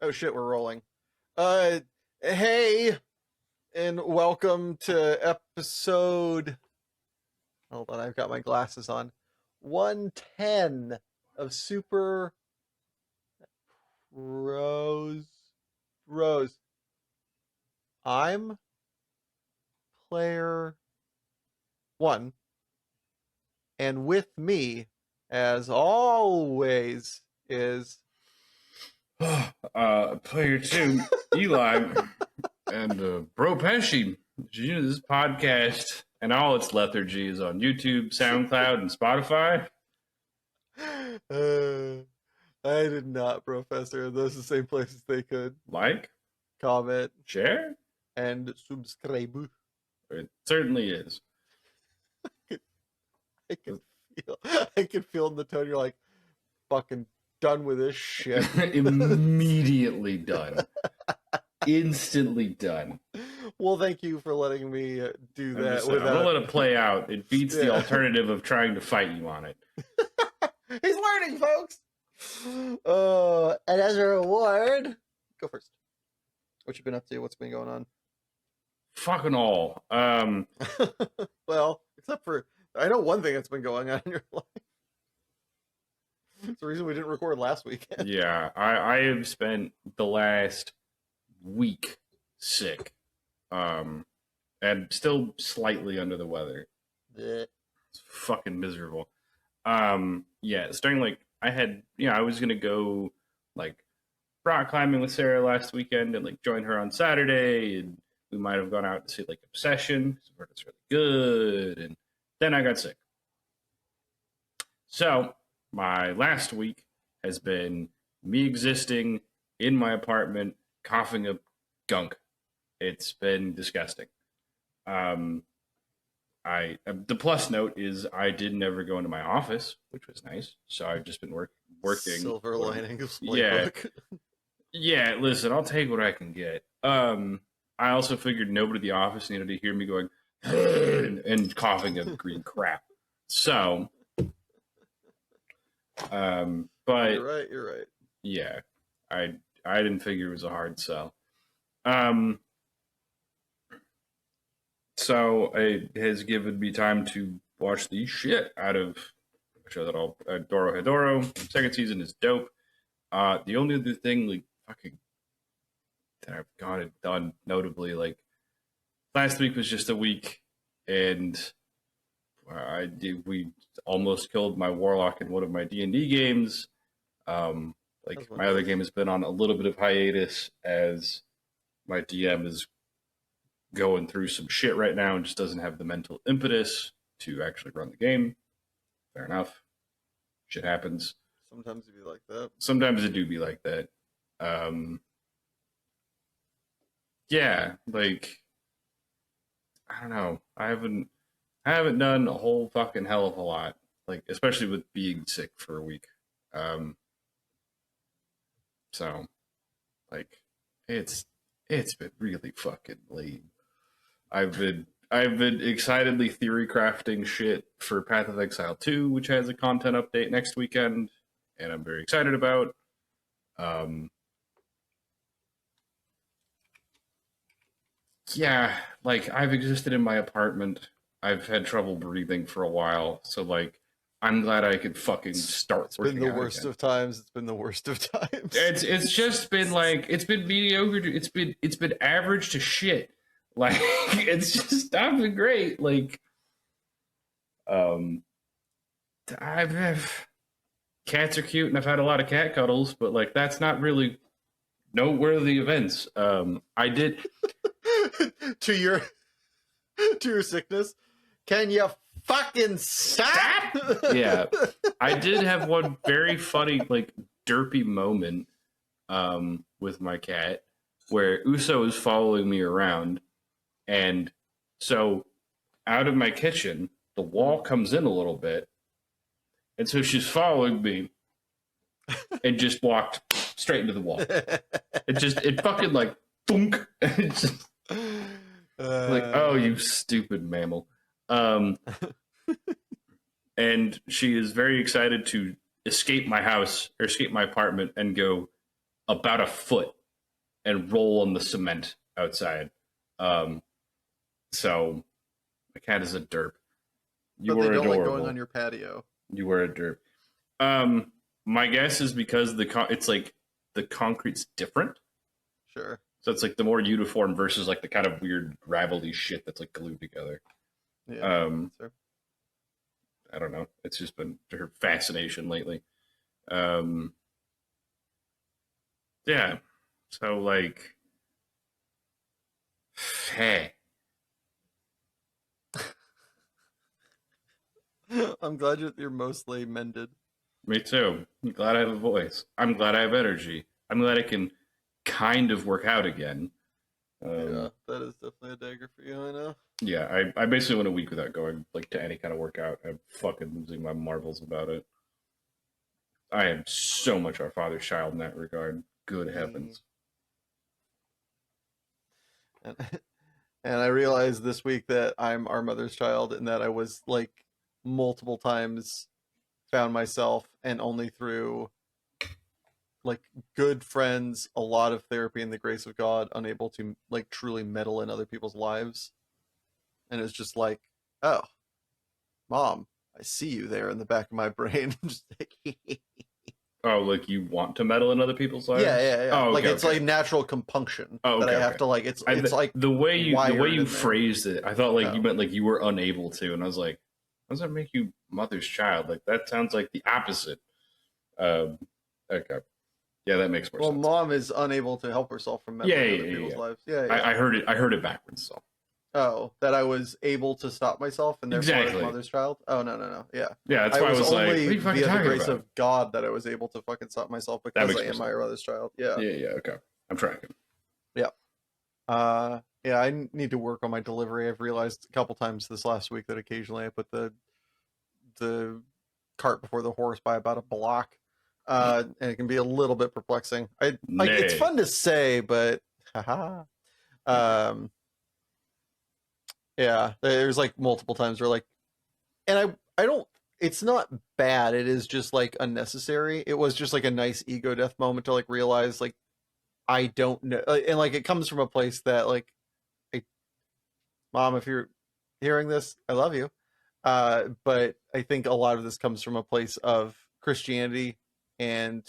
Oh shit, we're rolling. Hey, and welcome to episode. Hold on, I've got my glasses on. 110 of Super Rose. Rose. I'm player one, and with me, as always, is. Player two, Eli, and Bro Pesci. You know, this podcast and all its lethargy is on YouTube, SoundCloud, and Spotify. I did not, Professor. Those are the same places they could Like, comment share. and subscribe. It certainly is. I can I can feel in the tone you're like fucking done with this shit. Immediately done. Instantly done. Well, thank you for letting me do that. I'm gonna let it play out. It beats the alternative of trying to fight you on it. He's learning, folks. And as a reward, go first. What you been up to? What's been going on? Fucking all. Well, except for I know one thing that's been going on in your life. It's the reason we didn't record last weekend. Yeah, I have spent the last week sick, and still slightly under the weather. Blech. It's fucking miserable. Yeah, starting like I was gonna go like rock climbing with Sarah last weekend and like join her on Saturday, and we might have gone out to see like Obsession because I've heard it's really good, and then I got sick. So my last week has been me existing in my apartment, coughing up gunk. It's been disgusting. The plus note is I did never go into my office, which was nice. So I've just been working. Silver linings. Yeah. Playbook. Yeah, listen, I'll take what I can get. I also figured nobody at the office needed to hear me going and coughing up green crap. So, but You're right. yeah, I didn't figure it was a hard sell. So it has given me time to watch the shit out of a show that I'll Doro Hedoro. Second season is dope. The only other thing like fucking that I've got it done notably, like last week was just a week, and we almost killed my warlock in one of my D&D games. Like my other game has been on a little bit of hiatus as my DM is going through some shit right now and just doesn't have the mental impetus to actually run the game. Fair enough. Shit happens. Sometimes it be like that. Sometimes it do be like that. Yeah, like I don't know. I haven't done a whole fucking hell of a lot. Like especially with being sick for a week. So like it's been really fucking lame. I've been excitedly theory crafting shit for Path of Exile 2, which has a content update next weekend, and I'm very excited about. Yeah, like I've existed in my apartment. I've had trouble breathing for a while, so like I'm glad I could fucking start. It's been the worst of times. It's been the worst of times. It's just been like it's been mediocre. It's been average to shit. Like it's just not been great. Like, cats are cute, and I've had a lot of cat cuddles, but like that's not really noteworthy events. I did to your sickness. Can you fucking stop? Yeah, I did have one very funny like derpy moment with my cat where Uso is following me around. And so out of my kitchen, the wall comes in a little bit. And so she's following me and just walked straight into the wall. It fucking like thunk. It just, like, oh, you stupid mammal. And she is very excited to escape my house or escape my apartment and go about a foot and roll on the cement outside. Um, so my cat is a derp. You But they were don't like going adorable. on your patio. You were a derp. My guess is because it's like the concrete's different. Sure. So it's like the more uniform versus like the kind of weird gravelly shit that's like glued together. Yeah. Um, Sure. I don't know. It's just been her fascination lately. Um, yeah. So like, hey, I'm glad you're mostly mended. me too. I'm glad I have a voice. I'm glad I have energy. I'm glad I can kind of work out again. Yeah, Um, that is definitely a dagger for you, I know. yeah, I basically went a week without going like to any kind of workout. I'm fucking losing my marbles about it. I am so much our father's child in that regard. Good Mm. heavens. And, and I realized this week that I'm our mother's child and that I was like multiple times found myself and only through like good friends, a lot of therapy and the grace of God, unable to like truly meddle in other people's lives. And it's just like, oh, mom, I see you there in the back of my brain. Just like, Oh, like you want to meddle in other people's yeah, lives? yeah, yeah. Oh, Like okay, it's okay. like natural compunction Oh, that I okay, have okay. to like. It's like The way wired you in there. phrased it, I thought like you Oh, meant like you were unable to, and I was like, how does that make you mother's child? Like that sounds like the opposite. Um, okay, yeah, that makes more well, sense. mom is unable to help herself from Yeah, meddling in yeah, other yeah, people's yeah. lives. Yeah, yeah. I heard it. I heard it backwards. So Oh, that I was able to stop myself and therefore I was exactly. mother's child? Oh, no, no, no. Yeah. Yeah, that's I why I was was like, what only are you fucking via the talking grace about? of God that I was able to fucking stop myself That because I makes more am my sense. mother's child. Yeah. Yeah, yeah, okay. I'm tracking. Yeah. Yeah, I need to work on my delivery. I've realized a couple times this last week that occasionally I put the cart before the horse by about a block. And it can be a little bit perplexing. I like it's Nay. fun to say, but haha. Okay. Um yeah, there's like multiple times where like and I don't it's not bad. It is just like unnecessary. It was just like a nice ego death moment to like realize like I don't know and like it comes from a place that like I, mom, if you're hearing this, I love you. But I think a lot of this comes from a place of Christianity and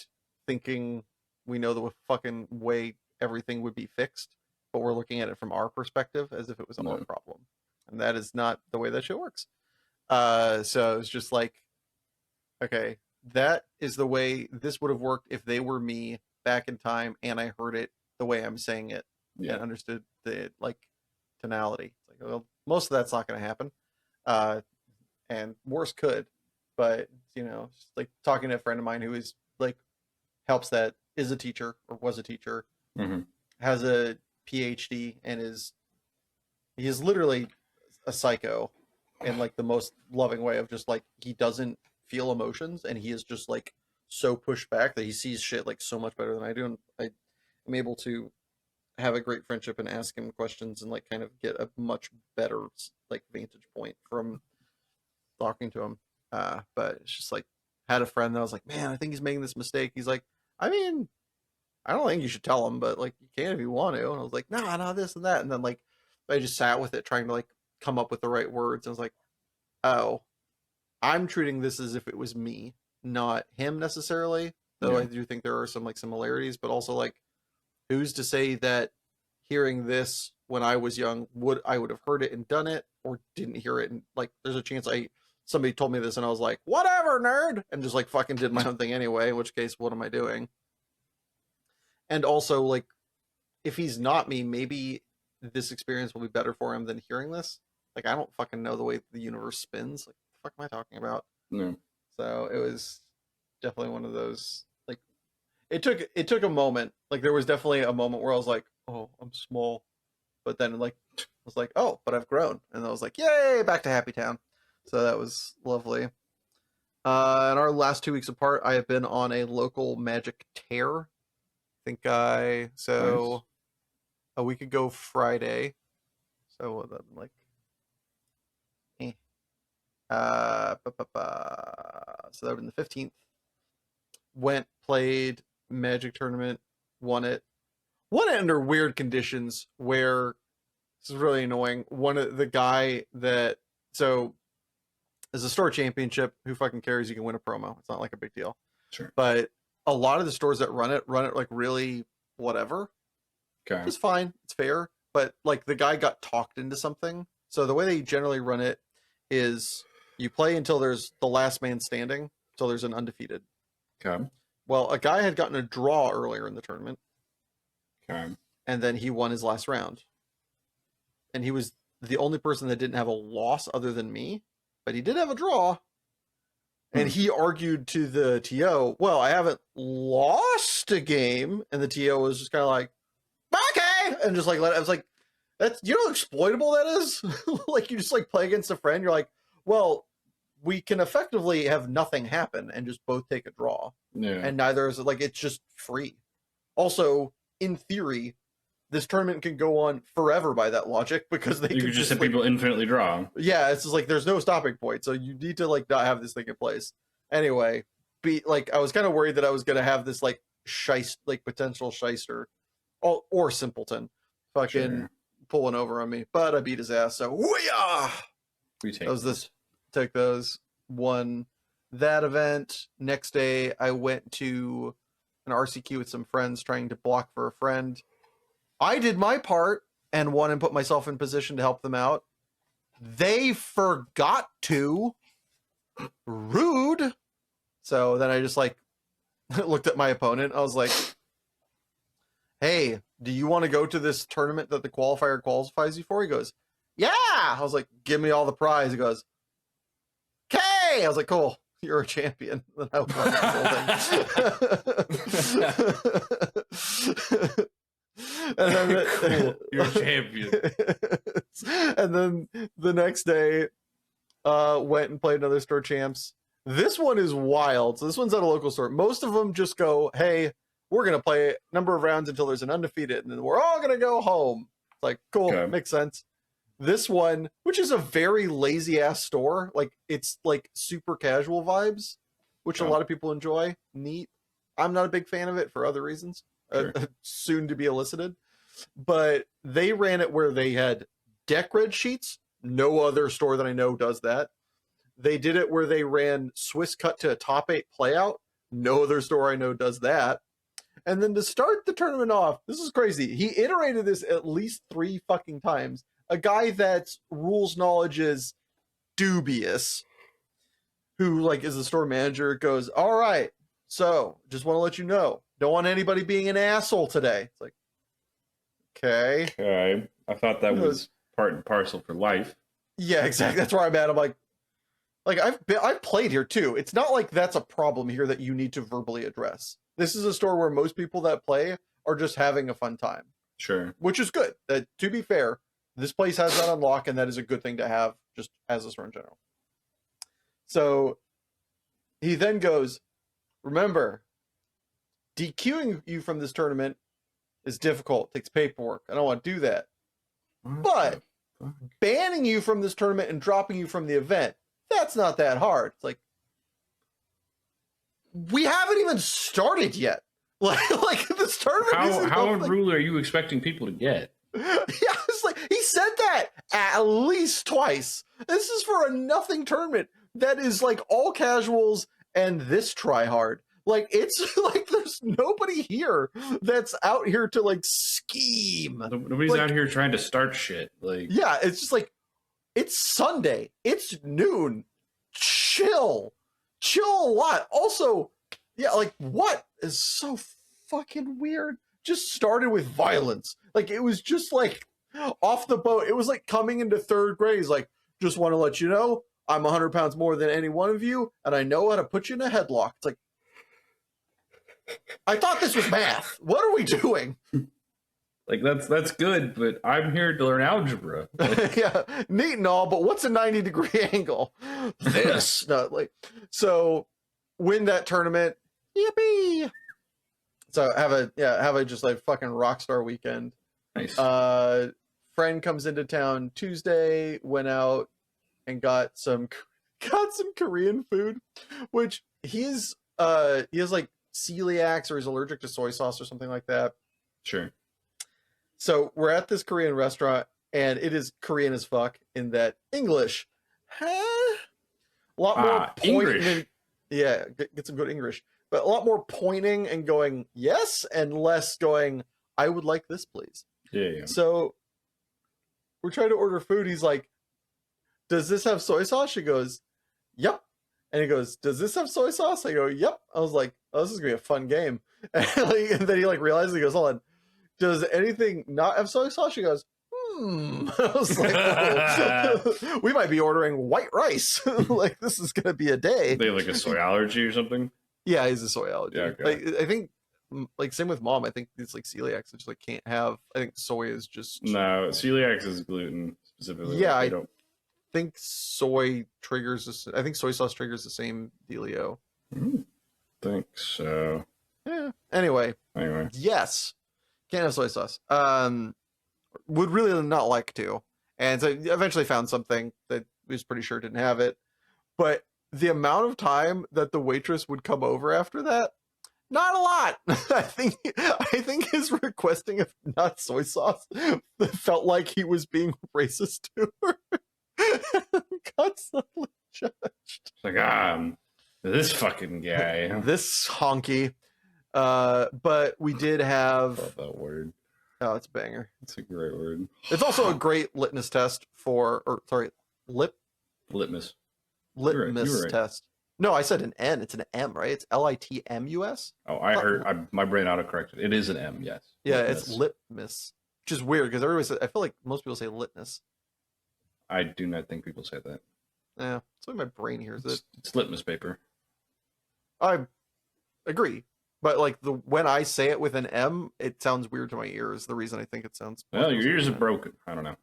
thinking we know the fucking way everything would be fixed, but we're looking at it from our perspective as if it was our No. problem. And that is not the way that shit works. So it's just like, okay, that is the way this would have worked if they were me back in time and I heard it the way I'm saying it Yeah. and understood the like tonality. It's like, well, most of that's not going to happen. Uh, and worse could, but just like talking to a friend of mine who is like helps that is a teacher or was a teacher, Mm-hmm. has a PhD and he's literally a psycho in like the most loving way of just like he doesn't feel emotions and he is just like so pushed back that he sees shit like so much better than I do and I am able to have a great friendship and ask him questions and like kind of get a much better like vantage point from talking to him. But it's just like had a friend that was like, man, I think he's making this mistake. He's like, I mean, I don't think you should tell him, but like you can if you want to. And I was like, no, no, this and that. And then like I just sat with it, trying to like come up with the right words. And I was like, oh, I'm treating this as if it was me, not him necessarily. Though Yeah. I do think there are some like similarities, but also like who's to say that hearing this when I was young I would have heard it and done it or didn't hear it and like there's a chance I somebody told me this and I was like whatever nerd and just like fucking did my own thing anyway, in which case what am I doing? And also like if he's not me, maybe this experience will be better for him than hearing this. Like I don't fucking know the way the universe spins. Like what the fuck am I talking about? No. So it was definitely one of those like it took a moment. Like there was definitely a moment where I was like, oh, I'm small. But then like I was like, oh, but I've grown. And I was like, yay, back to Happy Town. So that was lovely. In our last 2 weeks apart, I have been on a local magic tear. I think Nice. so a week ago Friday. So what that been like eh. So that would been the 15th. Went, played Magic tournament won it. Won it under weird conditions where this is really annoying. One of the guy that so as a store championship, who fucking cares? You can win a promo. It's not like a big deal. Sure. But a lot of the stores that run it like really whatever. Okay. It's fine. It's fair. But like the guy got talked into something. So the way they generally run it is you play until there's the last man standing, until there's an undefeated. Okay. Well, a guy had gotten a draw earlier in the tournament. Okay. And then he won his last round. And he was the only person that didn't have a loss other than me, but he did have a draw. And he argued to the TO, well, I haven't lost a game. And the TO was just kind of like, okay. And just like, I was like, that's, you know how exploitable that is? Like, you just like play against a friend. You're like, well, we can effectively have nothing happen and just both take a draw. Yeah. And neither is like, it's just free. Also, in theory, this tournament can go on forever by that logic because they you can could just have like, people infinitely draw. yeah, it's just like there's no stopping point, so you need to like not have this thing in place. Anyway, I was kind of worried that I was gonna have this like potential shyster, or simpleton, fucking pulling over on me, but I beat his ass. So whoo-yah! We take took those. Won that event. Next day, I went to an RCQ with some friends trying to block for a friend. I did my part and won and put myself in position to help them out. They forgot to. Rude. So then I just like looked at my opponent. I was like, hey, do you want to go to this tournament that the qualifier qualifies you for? He goes, yeah. I was like, give me all the prize. He goes, okay. I was like, cool. You're a champion. Then I won the whole thing. And then cool. You're a champion. And then the next day, went and played another store champs. This one is wild. So this one's at a local store. Most of them just go, hey, we're going to play a number of rounds until there's an undefeated, and then we're all going to go home. It's like, cool, Okay. Makes sense. This one, which is a very lazy ass store, like it's like super casual vibes, which a lot of people enjoy. Neat. I'm not a big fan of it for other reasons. Sure. Soon to be elicited. But they ran it where they had deck red sheets. No other store that I know does that. They did it where they ran Swiss cut to a top 8 playout. No other store I know does that. And then to start the tournament off, this is crazy. He iterated this at least 3 fucking times. A guy that's rules knowledge is dubious, who like is the store manager, goes, all right, so just want to let you know, don't want anybody being an asshole today. It's like, okay. I thought that was part and parcel for life. Yeah, exactly. That's where I'm at. I'm like I've played here too. It's not like that's a problem here that you need to verbally address. This is a store where most people that play are just having a fun time. Sure. Which is good. To be fair, this place has that unlock, and that is a good thing to have just as a store in general. So he then goes, remember, DQing you from this tournament is difficult. Takes paperwork. I don't want to do that. But banning you from this tournament and dropping you from the event, that's not that hard. It's like, we haven't even started yet. Like this tournament. How unruly are you expecting people to get? Yeah, it's like he said that at least twice. This is for a nothing tournament that is like all casuals and this try hard. Like it's like there's nobody here that's out here to like scheme. Nobody's like, out here trying to start shit. Like, yeah, it's just like it's Sunday. It's noon. Chill a lot. Also, yeah, like what is so fucking weird? Just started with violence. Like it was just like off the boat. It was like coming into 3rd grade. It's like, just want to let you know, I'm 100 pounds more than any one of you, and I know how to put you in a headlock. It's like, I thought this was math. What are we doing? Like that's good, but I'm here to learn algebra. Like, yeah, neat and all, but what's a 90-degree angle? This. No, like, so win that tournament. Yippee! So have a just like fucking rock star weekend. Nice. Friend comes into town Tuesday, went out and got some Korean food, which he has like celiacs or he's allergic to soy sauce or something like that. Sure. So we're at this Korean restaurant, and it is Korean as fuck in that English. Huh? A lot more English. pointing. Yeah, get some good English. But a lot more pointing and going, yes, and less going, I would like this, please. Yeah. So we're trying to order food. He's like, does this have soy sauce? She goes, yep. And he goes, does this have soy sauce? I go, yep. I was like, oh, this is going to be a fun game. And then he like realizes, he goes, hold on. Does anything not have soy sauce? She goes, I was like, oh, we might be ordering white rice. Like, this is going to be a day. They have like a soy allergy or something? Yeah, he's a soy allergy. Yeah, okay. Like, I think, like, same with mom. I think it's like celiac. So just like can't have. I think soy is just. No, celiac is gluten specifically. Yeah, like, I don't think soy triggers this. I think soy sauce triggers the same dealio. Think so. Yeah. Anyway. Yes. Can't have soy sauce. Would really not like to. And so eventually found something that was pretty sure didn't have it. But the amount of time that the waitress would come over after that, not a lot. I think his requesting of not soy sauce felt like he was being racist to her. Got suddenly judged. It's like, this fucking guy. This honky. But we did have. I love that word. Oh, it's a banger. It's a great word. It's also a great litmus test Litmus. Litmus right. test. No, I said an N. It's an M, right? It's Litmus. Oh, I heard. My brain autocorrected. It is an M. Yes. Yeah, litmus. It's litmus, which is weird because everybody says. I feel like most people say litmus. I do not think people say that. Yeah, it's like my brain hears it. It's litmus paper. I agree, but like when I say it with an M, it sounds weird to my ears. The reason I think it sounds. Well, your ears are broken. I don't know.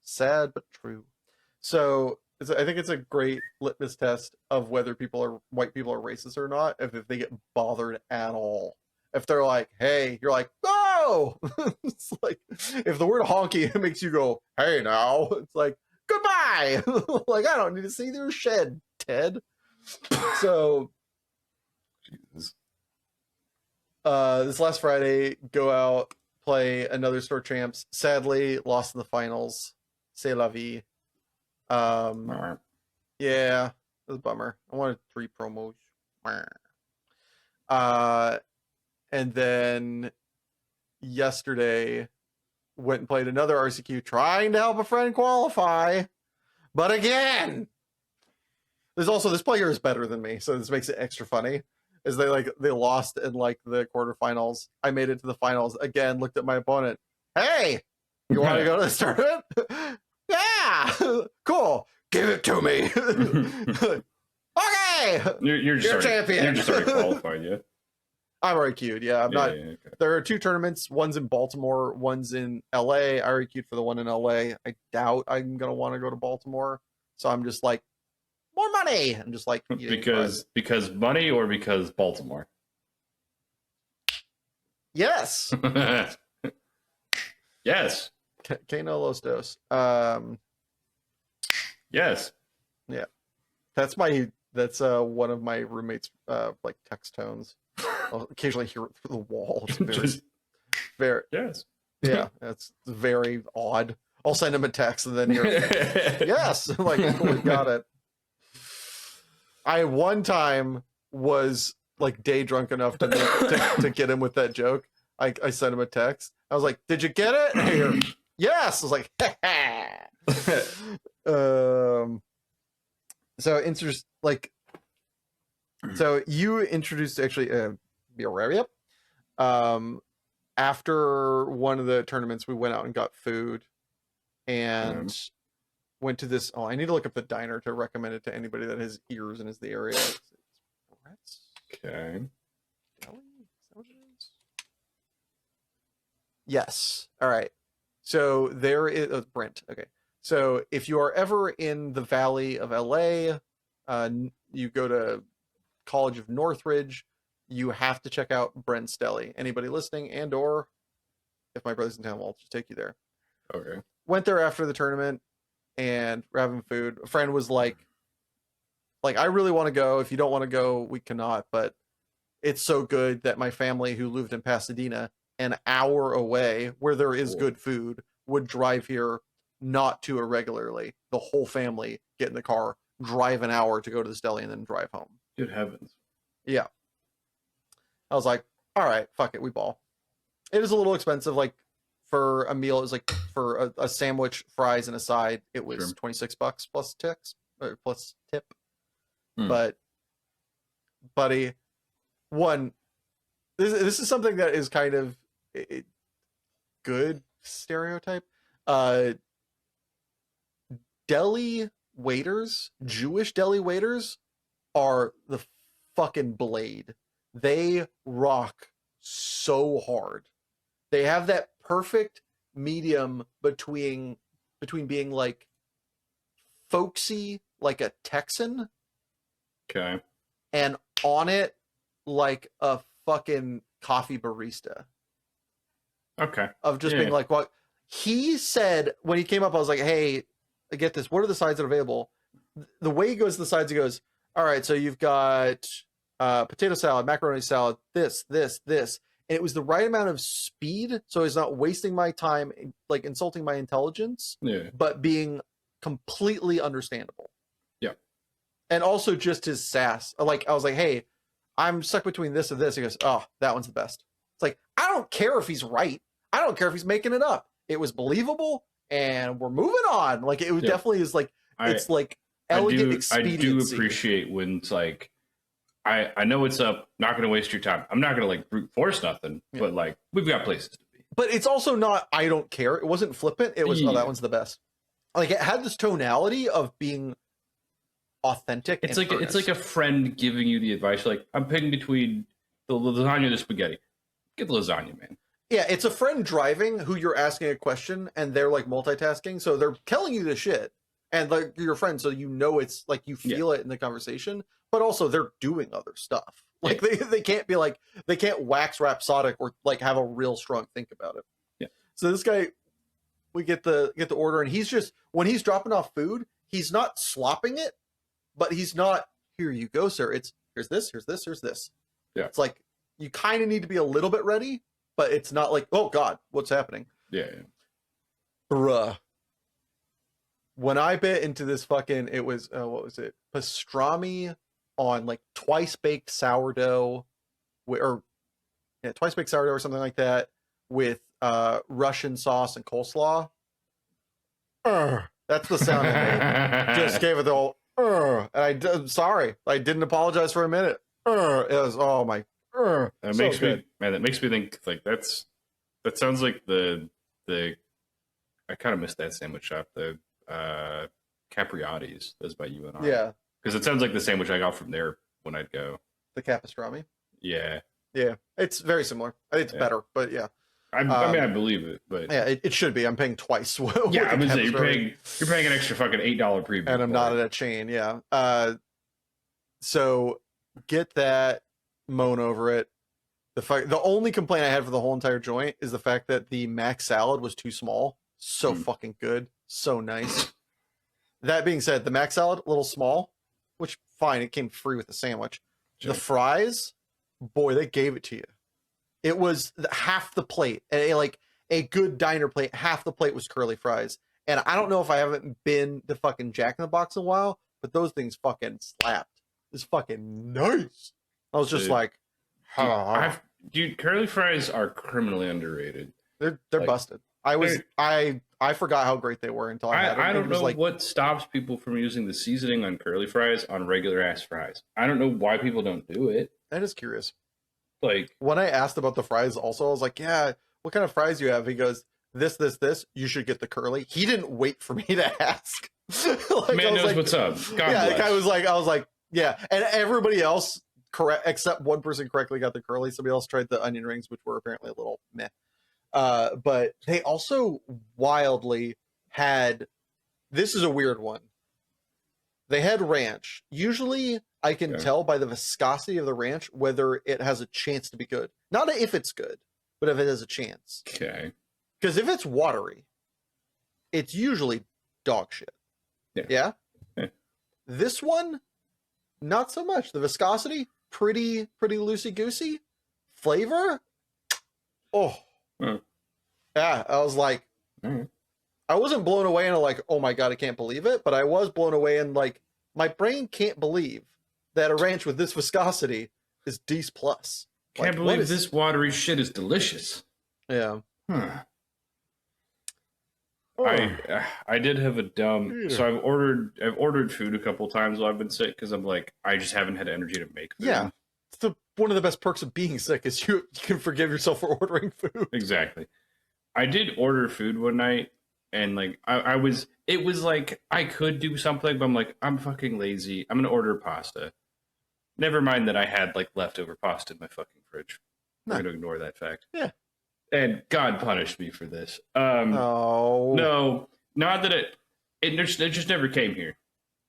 Sad but true. So I think it's a great litmus test of whether white people are racist or not. If they get bothered at all, if they're like, "Hey," you're like, "No." It's like if the word "honky" makes you go, "Hey," now it's like, "Goodbye." Like I don't need to see their shed, Ted. So, Jesus. This last Friday, go out, play another store champs. Sadly, lost in the finals. C'est la vie. Yeah, it was a bummer. I wanted 3 promos. And then yesterday went and played another RCQ, trying to help a friend qualify, but again, there's also this player is better than me, so this makes it extra funny. Is they lost in like the quarterfinals. I made it to the finals again. Looked at my opponent. Hey, you want to go to this tournament? Yeah, cool. Give it to me. Okay, You're champion. You're just already qualified, yeah. I'm already queued. Yeah, I'm not. Yeah, okay. There are 2 tournaments. One's in Baltimore. One's in LA. I already queued for the one in LA. I doubt I'm gonna want to go to Baltimore. So I'm just like, more money. I'm just like because money or because Baltimore. Yes. Yes. Que no los dos. Yes. Yeah. That's one of my roommates like text tones. I'll occasionally hear it through the wall. It's very yes. Yeah, it's very odd. I'll send him a text and then hear yes. I'm like, oh, got it. I one time was like day drunk enough to get him with that joke. I sent him a text. I was like, "Did you get it?" And he goes, yes. I was like, so you introduced actually after one of the tournaments we went out and got food and went to this. Oh, I need to look up the diner to recommend it to anybody that has ears and is the area. Okay. Yes. All right. So there is Brent. Okay. So if you are ever in the Valley of LA, you go to College of Northridge, you have to check out Brent's Deli. Anybody listening, and or if my brother's in town, I'll just take you there. Okay. Went there after the tournament and we're having food. A friend was like, I really want to go. If you don't want to go, we cannot. But It's so good that my family who lived in Pasadena, an hour away, where there is Cool. good food, would drive here not too irregularly. The whole family get in the car, drive an hour to go to this deli, and then drive home. Good heavens. Yeah. I was like, all right, fuck it, we ball. It is a little expensive, like for a meal. It was like for a sandwich, fries, and a side. It was Sure. $26 plus tips or plus tip. Hmm. But, buddy, one, this is something that is kind of good stereotype. Deli waiters, Jewish deli waiters, are the fucking blade. They rock so hard. They have that perfect medium between being like folksy like a Texan Okay. and on it like a fucking coffee barista. Okay. Of just Yeah. being like, what he said when he came up, I was like, hey, get this. What are the sides that are available? The way he goes to the sides, he goes, all right, so you've got potato salad, macaroni salad, this. And it was the right amount of speed, so he's not wasting my time, like insulting my intelligence, Yeah. but being completely understandable. Yeah. And also just his sass. Like, I was like, hey, I'm stuck between this and this. He goes, oh, that one's the best. It's like, I don't care if he's right. I don't care if he's making it up. It was believable, and we're moving on. Like, it Yeah. definitely is like, it's like elegant expediency. I do appreciate when it's like, I know it's up, not going to waste your time. I'm not going to like brute force nothing, Yeah. but like, we've got places to be. But it's also not, I don't care. It wasn't flippant. It was, oh, Yeah. that one's the best. Like, it had this tonality of being authentic. It's and like earnest. it's like a friend giving you the advice. Like, I'm picking between the lasagna and the spaghetti. Get the lasagna, man. Yeah, it's a friend driving who you're asking a question and they're like multitasking. So they're telling you the shit and like your friend. So you know, it's like you feel it in the conversation, but also they're doing other stuff. Like they can't be like, they can't wax rhapsodic or like have a real strong think about it. Yeah. So this guy, we get the order and he's just, when he's dropping off food, he's not slopping it, but he's not, here you go, sir. It's here's this. Yeah. It's like, you kind of need to be a little bit ready, but it's not like, oh God, what's happening? Yeah. Bruh. When I bit into this fucking, it was, what was it? Pastrami on like twice baked sourdough, twice baked sourdough or something like that with Russian sauce and coleslaw. That's the sound I made. Just gave it the whole, and I'm sorry. I didn't apologize for a minute. It was, oh my. That makes so me, man. That makes me think like that sounds like the I kind of missed that sandwich shop, the Capriati's. That's by you and I. Yeah, because it sounds like the sandwich I got from there when I'd go. the capastrami. Yeah, It's very similar. It's better, but yeah. I mean I believe it, but Yeah, it should be. I'm paying twice. yeah, I would say you're paying an extra fucking $8 premium, and I'm not at a chain. Yeah. So get that, moan over it. The only complaint I had for the whole entire joint is the fact that the mac salad was too small. So fucking good, so nice. That being said, the mac salad a little small, which fine, it came free with the sandwich. Sure. The fries, boy, they gave it to you. It was half the plate, like a good diner plate. Half the plate was curly fries, and I don't know if I haven't been to fucking Jack in the Box in a while, but those things fucking slapped. It's fucking nice. I was just like, dude, curly fries are criminally underrated. They're busted. I forgot how great they were until I had them. I don't know what stops people from using the seasoning on curly fries on regular ass fries. I don't know why people don't do it. That is curious. Like, when I asked about the fries also, I was like, yeah, what kind of fries do you have? He goes, this, you should get the curly. He didn't wait for me to ask. Like, man knows what's up. God bless. I was like, yeah. And everybody else, correct, except one person correctly got the curly. Somebody else tried the onion rings, which were apparently a little meh. But they also wildly had, this is a weird one. They had ranch. Usually I can tell by the viscosity of the ranch whether it has a chance to be good. Not if it's good, but if it has a chance. Okay. Because if it's watery, it's usually dog shit. Yeah? Yeah. This one, not so much. The viscosity, pretty loosey goosey. Flavor, oh yeah, I was like, I wasn't blown away and like, oh my god, I can't believe it, but I was blown away and like, my brain can't believe that a ranch with this viscosity is D's plus. Can't believe this watery shit is delicious. Yeah. Huh. I did have a dumb. So I've ordered food a couple times while I've been sick because I'm like, I just haven't had energy to make food. Yeah, it's one of the best perks of being sick is you can forgive yourself for ordering food. Exactly. I did order food one night, and like it was like I could do something, but I'm like, I'm fucking lazy. I'm gonna order pasta. Never mind that I had like leftover pasta in my fucking fridge. I'm gonna ignore that fact. Yeah. And God punished me for this. Oh no, not that it just never came here.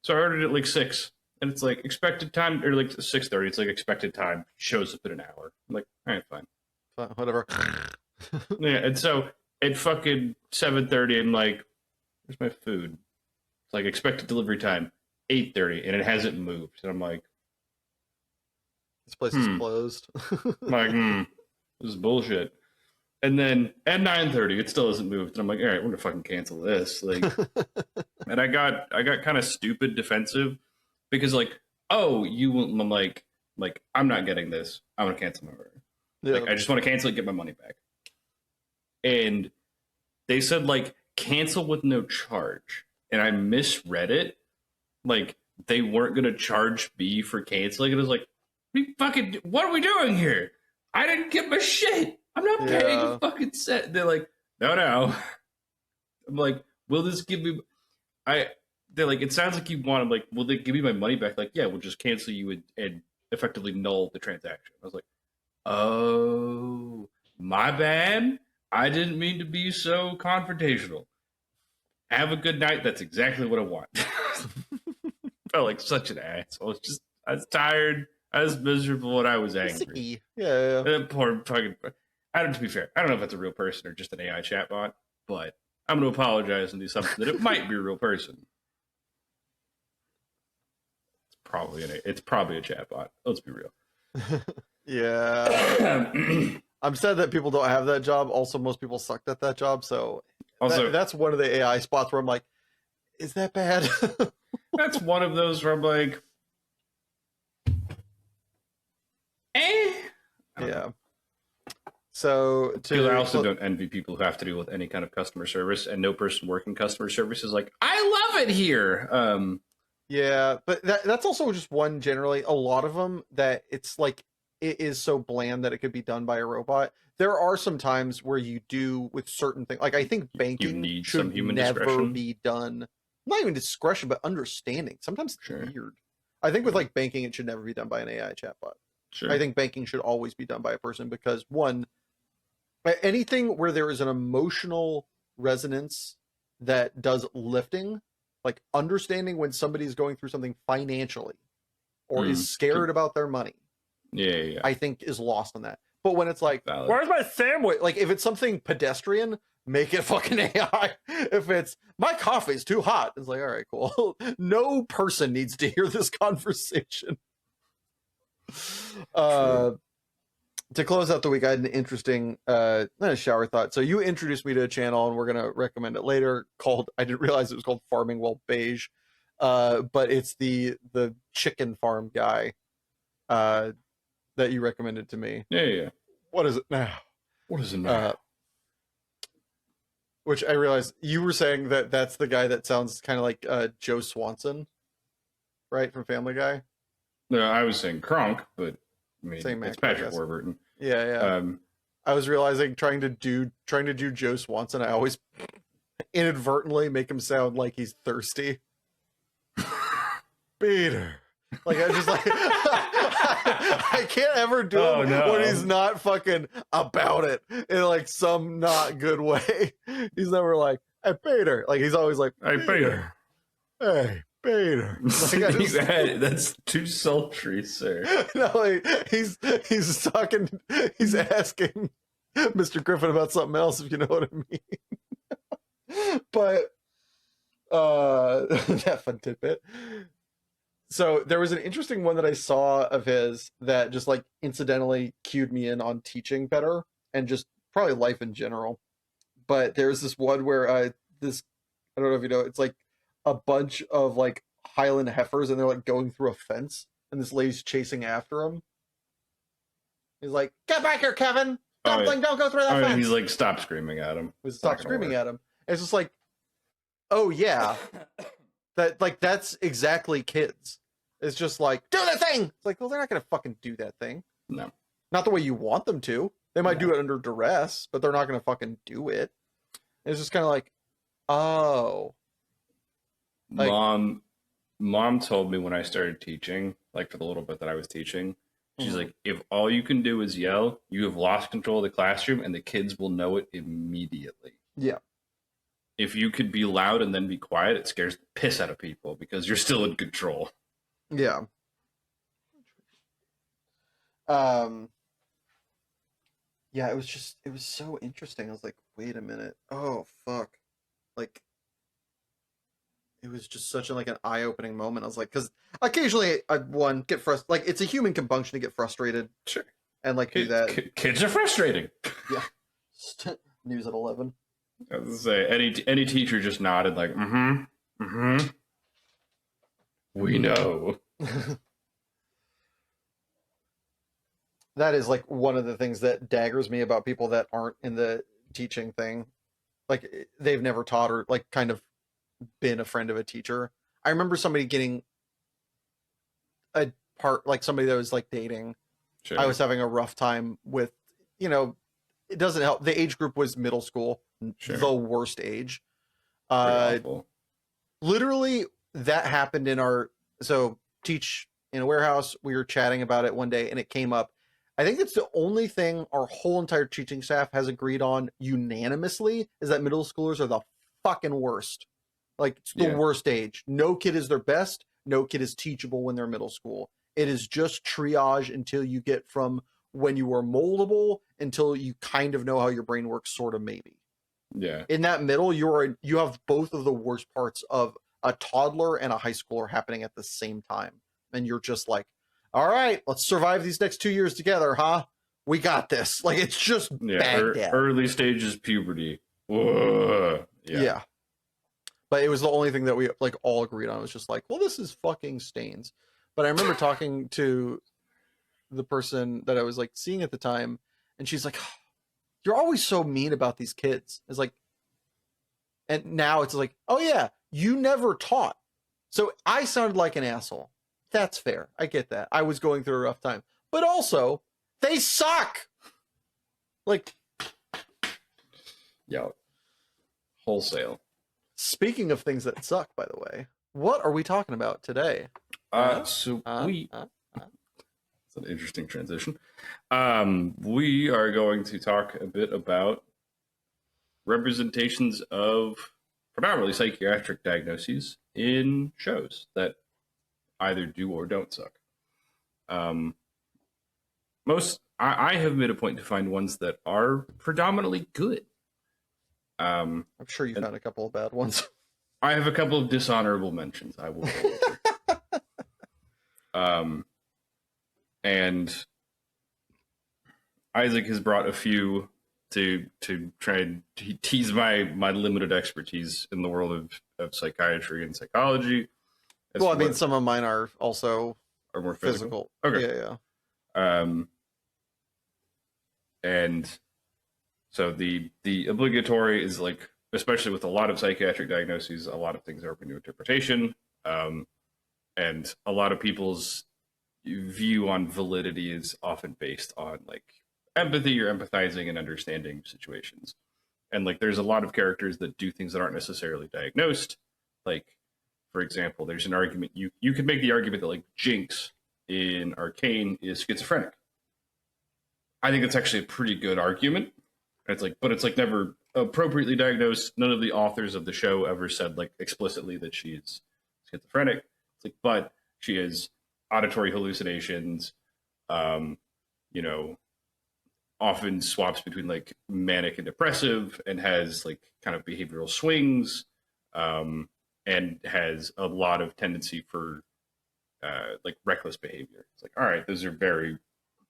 So I ordered it like 6, and it's like expected time, or like 6:30. It's like expected time shows up in an hour. I'm like, all right, fine, whatever. Yeah, and so at fucking 7:30, I'm like, where's my food? It's like expected delivery time 8:30, and it hasn't moved. And I'm like, this place is closed. I'm like, this is bullshit. And then at 9:30, it still hasn't moved. And I'm like, all right, we're gonna fucking cancel this. Like, and I got kind of stupid defensive because like, oh, I'm like I'm not getting this. I'm gonna cancel my order. Yeah. Like, I just want to cancel it, get my money back. And they said like cancel with no charge, and I misread it. Like they weren't gonna charge me for canceling. It was like, what are we doing here? I didn't get my shit. I'm not paying a fucking cent. They're like, no. I'm like, will this give me? They're like, it sounds like you want. I'm like, will they give me my money back? Like, yeah, we'll just cancel you and effectively null the transaction. I was like, oh, my bad. I didn't mean to be so confrontational. Have a good night. That's exactly what I want. Felt like such an asshole. I was tired. I was miserable and I was angry. Yeah. Poor fucking. To be fair, I don't know if that's a real person or just an AI chatbot, but I'm going to apologize and do something that it might be a real person. It's probably a chatbot. Let's be real. Yeah. I'm sad that people don't have that job. Also, most people sucked at that job. So that's one of the AI spots where I'm like, is that bad? That's one of those where I'm like, Yeah. So because I also don't envy people who have to deal with any kind of customer service, and no person working customer service is like, I love it here. Yeah, but that's also just one generally. A lot of them that it's like it is so bland that it could be done by a robot. There are some times where you do with certain things. Like I think banking should never be done. Not even discretion, but understanding. Sometimes it's weird. I think with like banking, it should never be done by an AI chatbot. Sure. I think banking should always be done by a person because one, anything where there is an emotional resonance that does lifting, like understanding when somebody's going through something financially or is scared about their money. Yeah. I think is lost on that. But when it's like, where's my sandwich? Like if it's something pedestrian, make it fucking AI. If it's my coffee's too hot, it's like, all right, cool. No person needs to hear this conversation. To close out the week, I had an interesting shower thought. So you introduced me to a channel, and we're gonna recommend it later. I didn't realize it was called Farming While Beige, but it's the chicken farm guy that you recommended to me. Yeah. What is it now? What is it now? Which I realized you were saying that's the guy that sounds kind of like Joe Swanson, right, from Family Guy. No, I was saying Kronk, but I mean, same it's Patrick Warburton. Yeah. I was realizing trying to do Joe Swanson, I always inadvertently make him sound like he's thirsty. Peter. Like I just like I can't ever do it when he's not fucking about it in like some not good way. He's never like, hey Peter. Like he's always like, hey Peter. Hey Peter. Like, that's too sultry, sir. No, like, he's talking. He's asking Mr. Griffin about something else, if you know what I mean. But that fun tidbit. So there was an interesting one that I saw of his that just like incidentally cued me in on teaching better and just probably life in general. But there's this one where this I don't know if you know, it's like a bunch of like Highland heifers and they're like going through a fence and this lady's chasing after them. He's like, "Get back here, Kevin! Oh, yeah. Dumpling, don't go through that Oh, fence!" he's like, stop screaming at him. We It's not stop gonna screaming work. at him. And it's just like, oh yeah, that's exactly kids. It's just like, do the thing. It's like, well, they're not gonna fucking do that thing. No. Not the way you want them to. They might No. do it under duress, but they're not gonna fucking do it. And it's just kind of like, oh, like, Mom told me when I started teaching, like for the little bit that I was teaching, she's like, if all you can do is yell, you have lost control of the classroom and the kids will know it immediately. yeah, If you could be loud and then be quiet, it scares the piss out of people because you're still in control. yeah. Um, yeah, it was so interesting. I was like, wait a minute. Oh fuck. Like it was just such a, like an eye-opening moment. I was like, because occasionally I get frustrated. Like it's a human compunction to get frustrated Sure. and like do that. Kids are frustrating. Yeah. News at 11. I was gonna say any teacher just nodded like, we know. That is like one of the things that daggers me about people that aren't in the teaching thing. Like they've never taught or like kind of been a friend of a teacher. I remember somebody getting a part, like somebody that was like dating. Sure. I was having a rough time with, it doesn't help. The age group was middle school, Sure. the worst age. Pretty awful. Literally that happened teach in a warehouse. We were chatting about it one day and it came up. I think it's the only thing our whole entire teaching staff has agreed on unanimously is that middle schoolers are the fucking worst. Like it's the worst age. No kid is their best. No kid is teachable when they're middle school. It is just triage until you get from when you were moldable until you kind of know how your brain works, sort of maybe. Yeah. In that middle, you have both of the worst parts of a toddler and a high schooler happening at the same time. And you're just like, all right, let's survive these next 2 years together, huh? We got this. Like it's just Baghdad. Early stages puberty. Whoa. Yeah. But it was the only thing that we like all agreed on. It was just like, well, this is fucking Stains. But I remember talking to the person that I was like seeing at the time, and she's like, you're always so mean about these kids. It's like, and now it's like, oh yeah, you never taught. So I sounded like an asshole. That's fair. I get that. I was going through a rough time. But also, they suck. Like, yeah. Wholesale. Speaking of things that suck, by the way, what are we talking about today? It's an interesting transition. We are going to talk a bit about representations of predominantly psychiatric diagnoses in shows that either do or don't suck. I have made a point to find ones that are predominantly good. I'm sure you found a couple of bad ones. I have a couple of dishonorable mentions. I will. And Isaac has brought a few to try and tease my limited expertise in the world of psychiatry and psychology. Well, I mean, some of mine are also more physical. Okay. Yeah. And so the obligatory is like, especially with a lot of psychiatric diagnoses, a lot of things are open to interpretation. And a lot of people's view on validity is often based on like empathy or empathizing and understanding situations. And like there's a lot of characters that do things that aren't necessarily diagnosed. Like, for example, there's an argument, you could make the argument that like Jinx in Arcane is schizophrenic. I think that's actually a pretty good argument. It's like, but it's like never appropriately diagnosed. None of the authors of the show ever said like explicitly that she's schizophrenic. It's like, but she has auditory hallucinations, often swaps between like manic and depressive and has like kind of behavioral swings, and has a lot of tendency for like reckless behavior. It's like, all right, those are very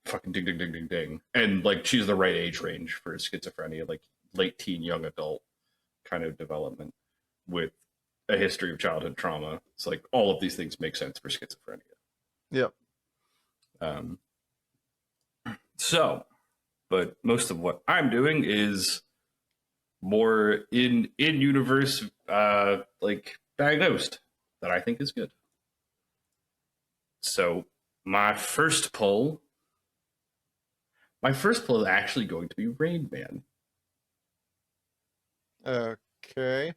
fucking ding ding ding ding ding, and like she's the right age range for schizophrenia, like late teen, young adult kind of development with a history of childhood trauma. It's like all of these things make sense for schizophrenia. Yep. Um, so, but most of what I'm doing is more in universe, like diagnosed that I think is good. So my first pull is actually going to be Rain Man. Okay.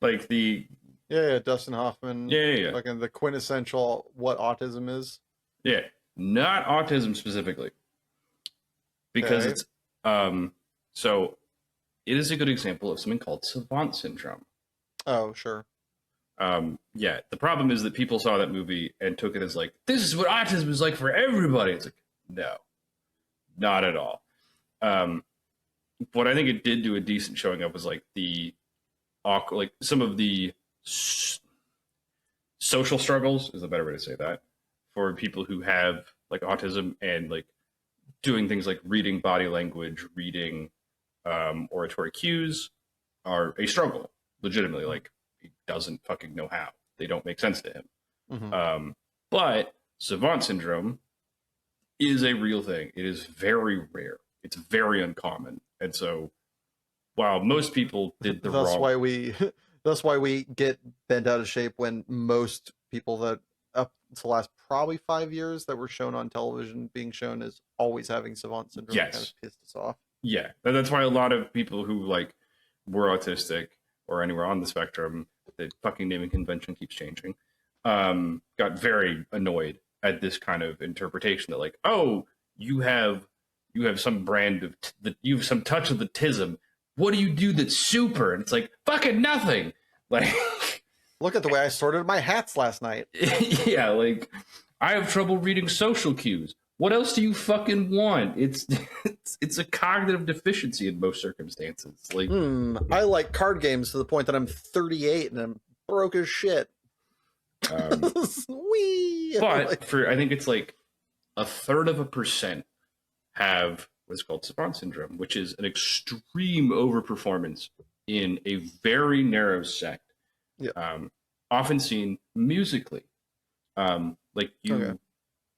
Like the Yeah, Dustin Hoffman. yeah. Fucking the quintessential what autism is. Yeah, not autism specifically, because Okay. it's so it is a good example of something called savant syndrome. Oh, sure. Yeah, the problem is that people saw that movie and took it as like, this is what autism is like for everybody. It's like, no, not at all. What I think it did do a decent showing of was like the awkward, like some of the social struggles is a better way to say that, for people who have like autism, and like doing things like reading body language, reading oratory cues are a struggle, legitimately. Like, he doesn't fucking know how. They don't make sense to him. Mm-hmm. But savant syndrome is a real thing. It is very rare. It's very uncommon. And so, while most people did the That's wrong... why we that's why we get bent out of shape when most people that up to the last probably 5 years that were shown on television being shown as always having savant syndrome Yes. kind of pissed us off. Yeah, that's why a lot of people who like were autistic or anywhere on the spectrum, the fucking naming convention keeps changing, got very annoyed at this kind of interpretation that like, oh, you have some brand of you have some touch of the tism. What do you do that's super? And it's like, fucking nothing. Like, Look at the way I sorted my hats last night. yeah, like, I have trouble reading social cues. What else do you fucking want? It's a cognitive deficiency in most circumstances. Like, I like card games to the point that I'm 38 and I'm broke as shit. Wee. But for, I think it's like 1/3% have what's called savant syndrome, which is an extreme overperformance in a very narrow sect. Yeah. Often seen musically, like you, Okay.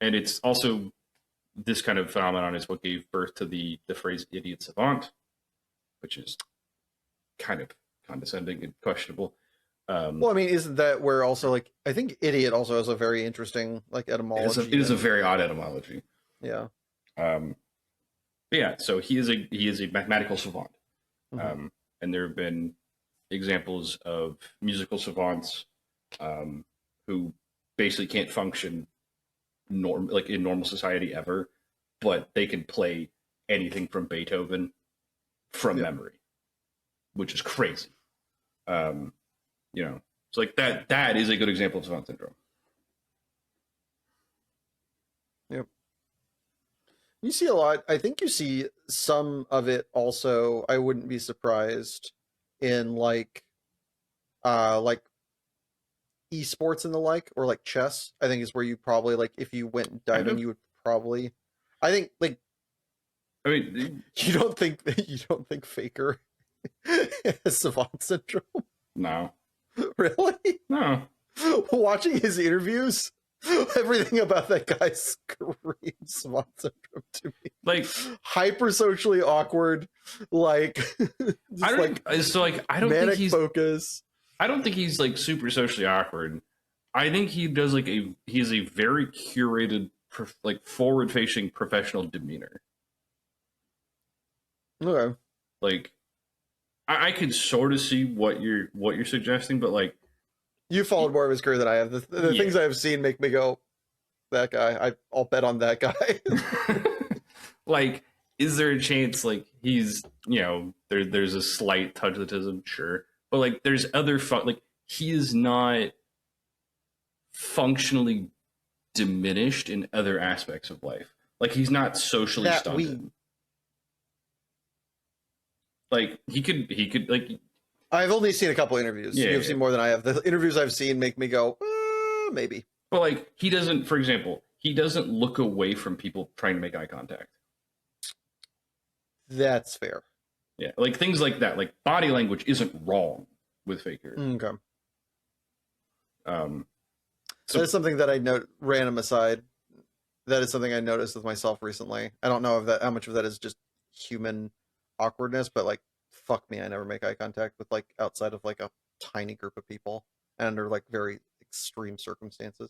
and it's also this kind of phenomenon is what gave birth to the phrase "idiot savant," which is kind of condescending and questionable. Well, I mean, isn't that where also like I think idiot also has a very interesting like etymology. It is a very odd etymology. Yeah. Yeah. So he is a mathematical savant, Mm-hmm. and there have been examples of musical savants who basically can't function like in normal society ever, but they can play anything from Beethoven from memory, which is crazy. You know, it's like that is a good example of savant syndrome. Yep. You see a lot. I think you see some of it also. I wouldn't be surprised in like esports and the like, or like chess. I think is where you probably like if you went diving, you would probably. I think like. I mean, you don't think Faker has savant syndrome? No. Really? No. Watching his interviews, everything about that guy screams savant syndrome to me. Like, hyper socially awkward, like I don't like, so like I don't think he's focus. I don't think he's like super socially awkward. I think he does like he's a very curated, like forward facing professional demeanor. Okay. Like, I could sort of see what you're suggesting, but like, you followed more of his career than I have. The things I have seen make me go, that guy. I'll bet on that guy. Like, is there a chance like he's there's a slight touch of autism, sure, but like there's other like he is not functionally diminished in other aspects of life. Like, he's not socially stunted. Like, he could like. I've only seen a couple interviews. You've seen more than I have. The interviews I've seen make me go, maybe. But like he doesn't, for example, he doesn't look away from people trying to make eye contact. That's fair. Yeah, like things like that. Like body language isn't wrong with fakers. Okay. Um, That is something that I note. Random aside, that is something I noticed with myself recently. I don't know if that how much of that is just human awkwardness, but like, fuck me, I never make eye contact with like outside of like a tiny group of people and under like very extreme circumstances.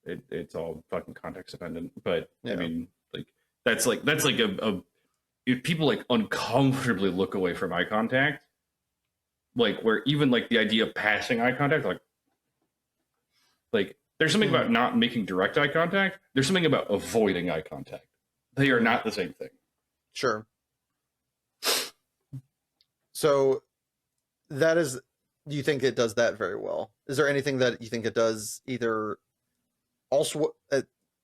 it's all fucking context dependent. But Yeah. I mean, like that's like a if people like uncomfortably look away from eye contact, like where even like the idea of passing eye contact, like there's something about not making direct eye contact. There's something about avoiding eye contact. They are not the same thing. Sure. So that is, do you think it does that very well? Is there anything that you think it does either also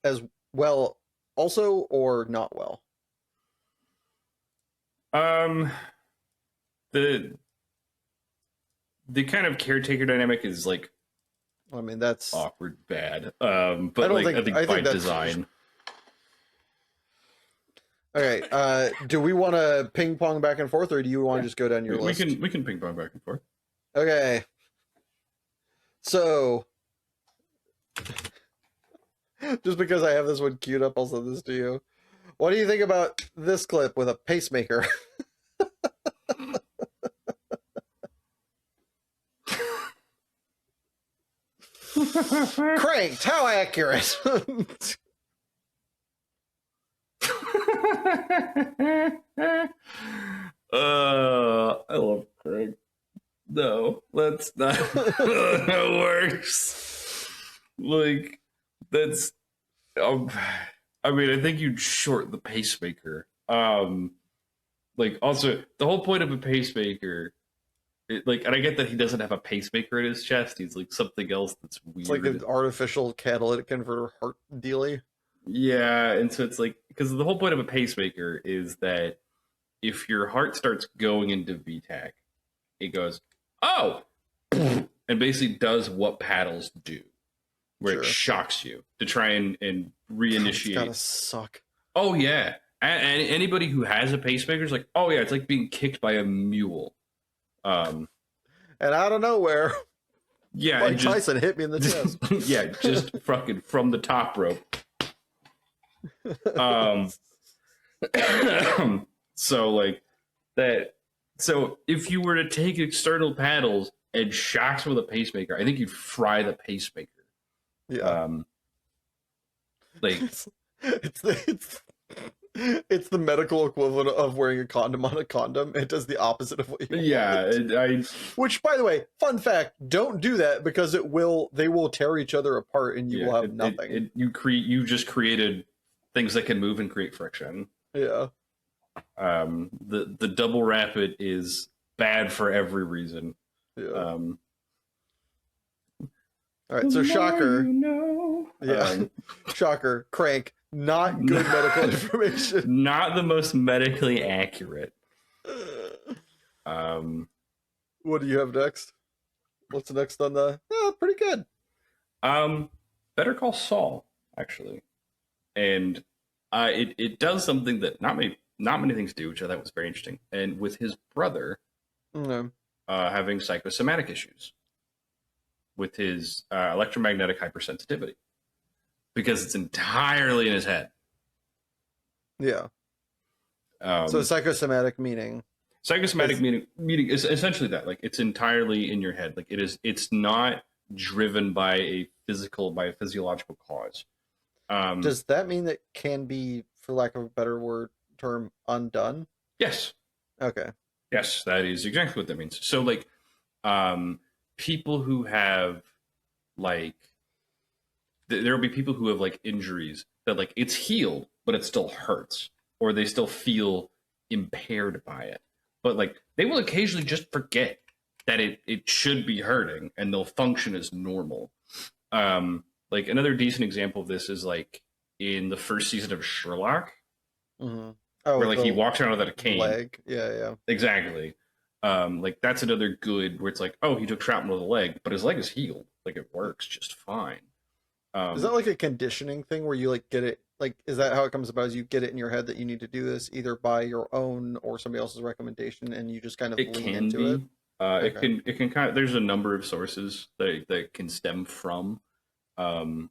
as well also or not well? The kind of caretaker dynamic is like I mean, that's awkward bad. But I don't like think- I think I by think that's- design. okay. Do we want to ping pong back and forth, or do you want to just go down your we list? we can ping pong back and forth. Okay. So, just because I have this one queued up, I'll send this to you. What do you think about this clip with a pacemaker? Cranked, how accurate? I love Craig. No, that's not how it works. Like, that's. I mean, I think you'd short the pacemaker. Like, also, the whole point of a pacemaker, like, and I get that he doesn't have a pacemaker in his chest. He's like something else that's weird. It's like an artificial catalytic converter heart dealy. Yeah, and so it's like, because the whole point of a pacemaker is that if your heart starts going into VTAC, it goes, oh, and basically does what paddles do, where Sure. it shocks you to try and It's reinitiate. gotta suck. Oh, yeah. And anybody who has a pacemaker is like, oh, yeah, it's like being kicked by a mule. And out of nowhere, Yeah, Mike and just, Tyson hit me in the chest. yeah, just fucking from the top rope. So like that. So if you were to take external paddles and shocks with a pacemaker, I think you'd fry the pacemaker. Yeah. Like it's the medical equivalent of wearing a condom on a condom. It does the opposite of what you yeah, want. Which, by the way, fun fact: don't do that because they will tear each other apart and you will have nothing. You just created things that can move and create friction. Yeah. The double rapid is bad for every reason. Yeah. All right, so shocker. Yeah. Shocker. Crank. Not good medical information. Not the most medically accurate. What do you have next? What's next on the? Oh, pretty good. Better Call Saul, actually, and it does something that not many things do, which I thought was very interesting. And with his brother having psychosomatic issues with his electromagnetic hypersensitivity, because it's entirely in his head. Yeah. So psychosomatic meaning. Psychosomatic meaning is essentially that, like, it's entirely in your head. Like it's not driven by a physiological cause. Does that mean that can be, for lack of a better term, undone? Yes. Okay. Yes, that is exactly what that means. So like people who have like there will be people who have like injuries that like it's healed, but it still hurts, or they still feel impaired by it. But like they will occasionally just forget that it should be hurting, and they'll function as normal. Like another decent example of this is like in the first season of Sherlock, Mm-hmm. where like he walks around without a cane. Leg. Yeah. Exactly. Like that's another good where it's like, oh, he took shrapnel to the leg, but his leg is healed. Like it works just fine. Is that like a conditioning thing where you like get it? Like, is that how it comes about? Is you get it in your head that you need to do this either by your own or somebody else's recommendation, and you just kind of It lean can into it? be. Okay. It can kind of. There's a number of sources that can stem from, um,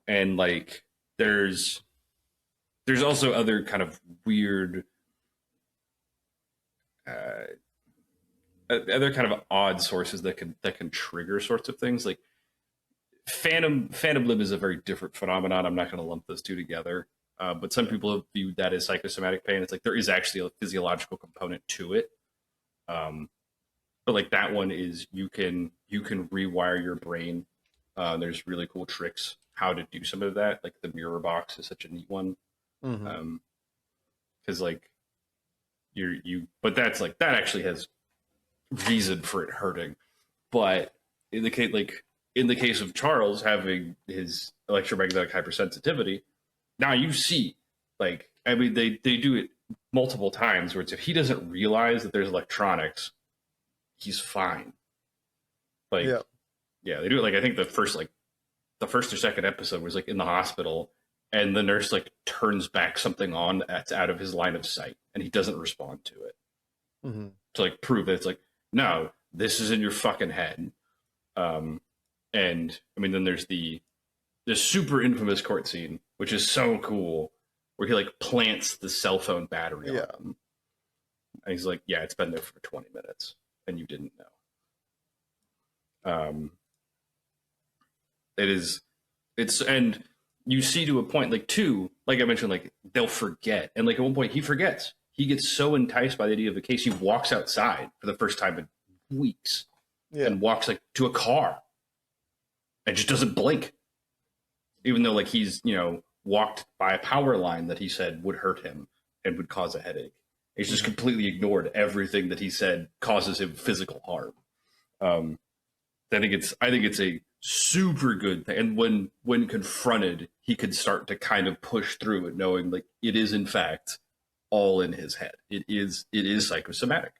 and like there's also other kind of weird, uh, other kind of odd sources that can trigger sorts of things. Like phantom limb is a very different phenomenon. I'm not going to lump those two together. But some people have viewed that as psychosomatic pain. It's like there is actually a physiological component to it. Um, but like that one is you can rewire your brain. There's really cool tricks how to do some of that. Like the mirror box is such a neat one. Mm-hmm. Because like but that's like that actually has reason for it hurting. But in the case of Charles having his electromagnetic hypersensitivity, now you see, like, I mean, they do it multiple times where it's if he doesn't realize that there's electronics, he's fine. Like, Yeah. yeah, they do it. Like, I think the first or second episode was like in the hospital, and the nurse like turns back something on that's out of his line of sight, and he doesn't respond to it Mm-hmm. to like prove that it's like, no, this is in your fucking head. Um, and I mean, then there's the super infamous court scene, which is so cool, where he like plants the cell phone battery on Yeah. him, and he's like, "Yeah, it's been there for 20 minutes, and you didn't know." It is, it's, and you see to a point, like two, like I mentioned, like they'll forget, and like at one point he forgets. He gets so enticed by the idea of the case, he walks outside for the first time in weeks, Yeah. and walks like to a car, and just doesn't blink, even though like he's walked by a power line that he said would hurt him and would cause a headache. He's just completely ignored everything that he said causes him physical harm. Um, I think it's a super good thing, and when confronted, he can start to kind of push through it, knowing like it is in fact all in his head. It is psychosomatic.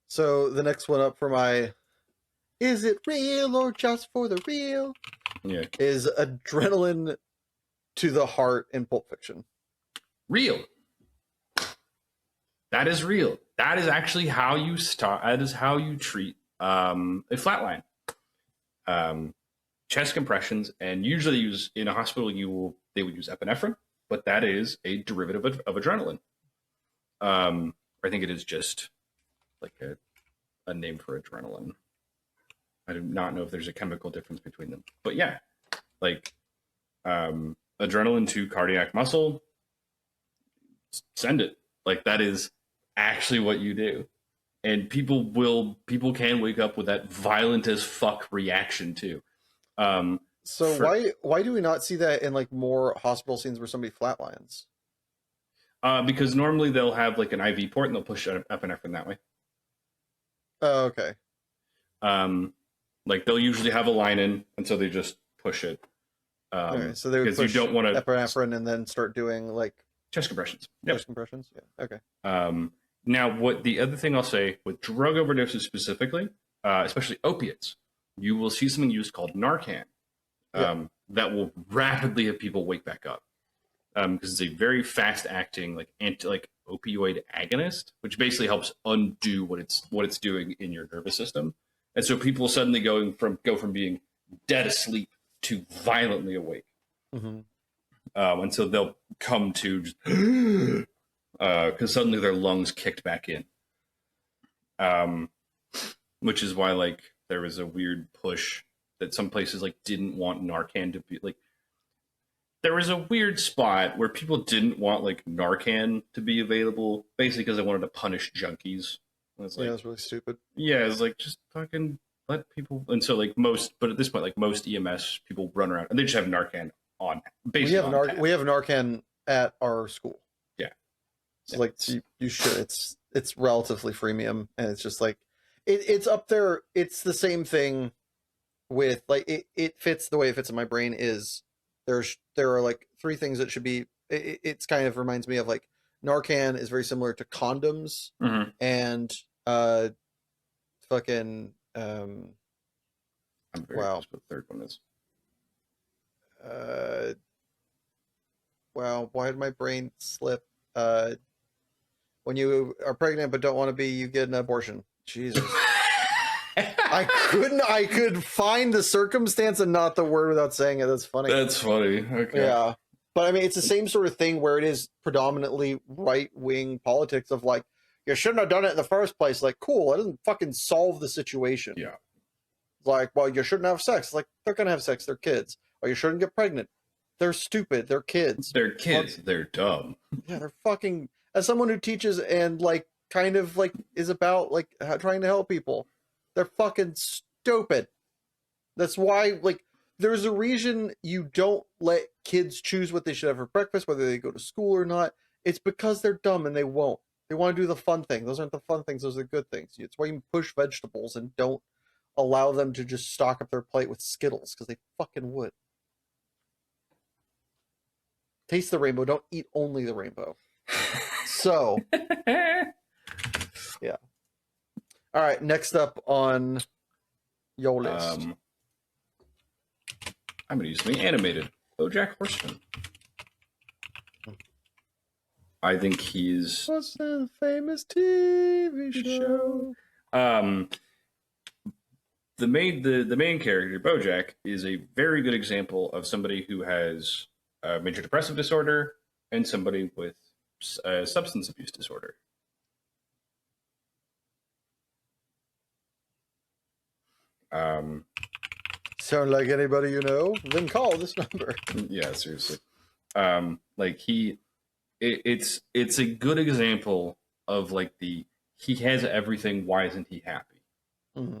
So the next one up for my "Is it real or just for the real?" Yeah, is adrenaline to the heart in Pulp Fiction. real. That is real. That is actually how you start. That is how you treat a flatline. Um, Chest compressions, and usually use in a hospital. They would use epinephrine, but that is a derivative of adrenaline. I think it is just like a name for adrenaline. I do not know if there's a chemical difference between them, but yeah, like adrenaline to cardiac muscle, send it. Like that is actually what you do, and people can wake up with that violent as fuck reaction too. Um, So for why do we not see that in like more hospital scenes where somebody flatlines? Because normally they'll have like an IV port and they'll push epinephrine that way. Oh, okay. Like they'll usually have a line in, and so they just push it. Okay, so they would Because you push don't want to epinephrine and then start doing like chest compressions. Yep. chest compressions. Yeah. Okay. Now, what the other thing I'll say with drug overdoses specifically, especially opiates, you will see something used called Narcan that will rapidly have people wake back up because it's a very fast acting like opioid agonist, which basically helps undo what it's doing in your nervous system, and so people suddenly go from being dead asleep to violently awake. Mm-hmm. And so they'll come to just because suddenly their lungs kicked back in. Which is why like there was a weird push that some places like didn't want Narcan to be like. There was a weird spot where people didn't want like Narcan to be available, basically because they wanted to punish junkies. And it's like, Yeah, that's really stupid. yeah, it's like just fucking let people. And so like but at this point, like most EMS people run around and they just have Narcan on. Basically, We have Narcan at our school. Yeah. So like you should. It's relatively freemium, and it's just like it's up there. It's the same thing with like it fits the way it fits in my brain. Is there are like three things that should be. It's kind of reminds me of like Narcan is very similar to condoms Mm-hmm. and fucking I'm very Wow. close what the third one is. Wow, why did my brain slip? When you are pregnant but don't want to be, you get an abortion. Jesus. I could find the circumstance and not the word without saying it. That's funny. That's funny. Okay. Yeah. But I mean, it's the same sort of thing where it is predominantly right-wing politics of like, you shouldn't have done it in the first place. Like, cool, it doesn't fucking solve the situation. Yeah. Like, well, you shouldn't have sex. Like, they're gonna have sex. They're kids. Or you shouldn't get pregnant. They're stupid. They're kids. They're kids. They're dumb. Yeah, they're fucking. As someone who teaches and like kind of like is about like trying to help people, they're fucking stupid. That's why like there's a reason you don't let kids choose what they should have for breakfast, whether they go to school or not. It's because they're dumb and they won't. They want to do the fun thing. Those aren't the fun things. Those are the good things. It's why you push vegetables and don't allow them to just stock up their plate with Skittles because they fucking would. Taste the rainbow. Don't eat only the rainbow. So, yeah. All right. Next up on your list. I'm going to use something animated. BoJack Horseman. I think he's... What's the famous TV show? The main character, BoJack, is a very good example of somebody who has a major depressive disorder and somebody with substance abuse disorder. Sound like anybody you know? Then call this number. Yeah, seriously. Like it's a good example of like he has everything. Why isn't he happy? Mm-hmm.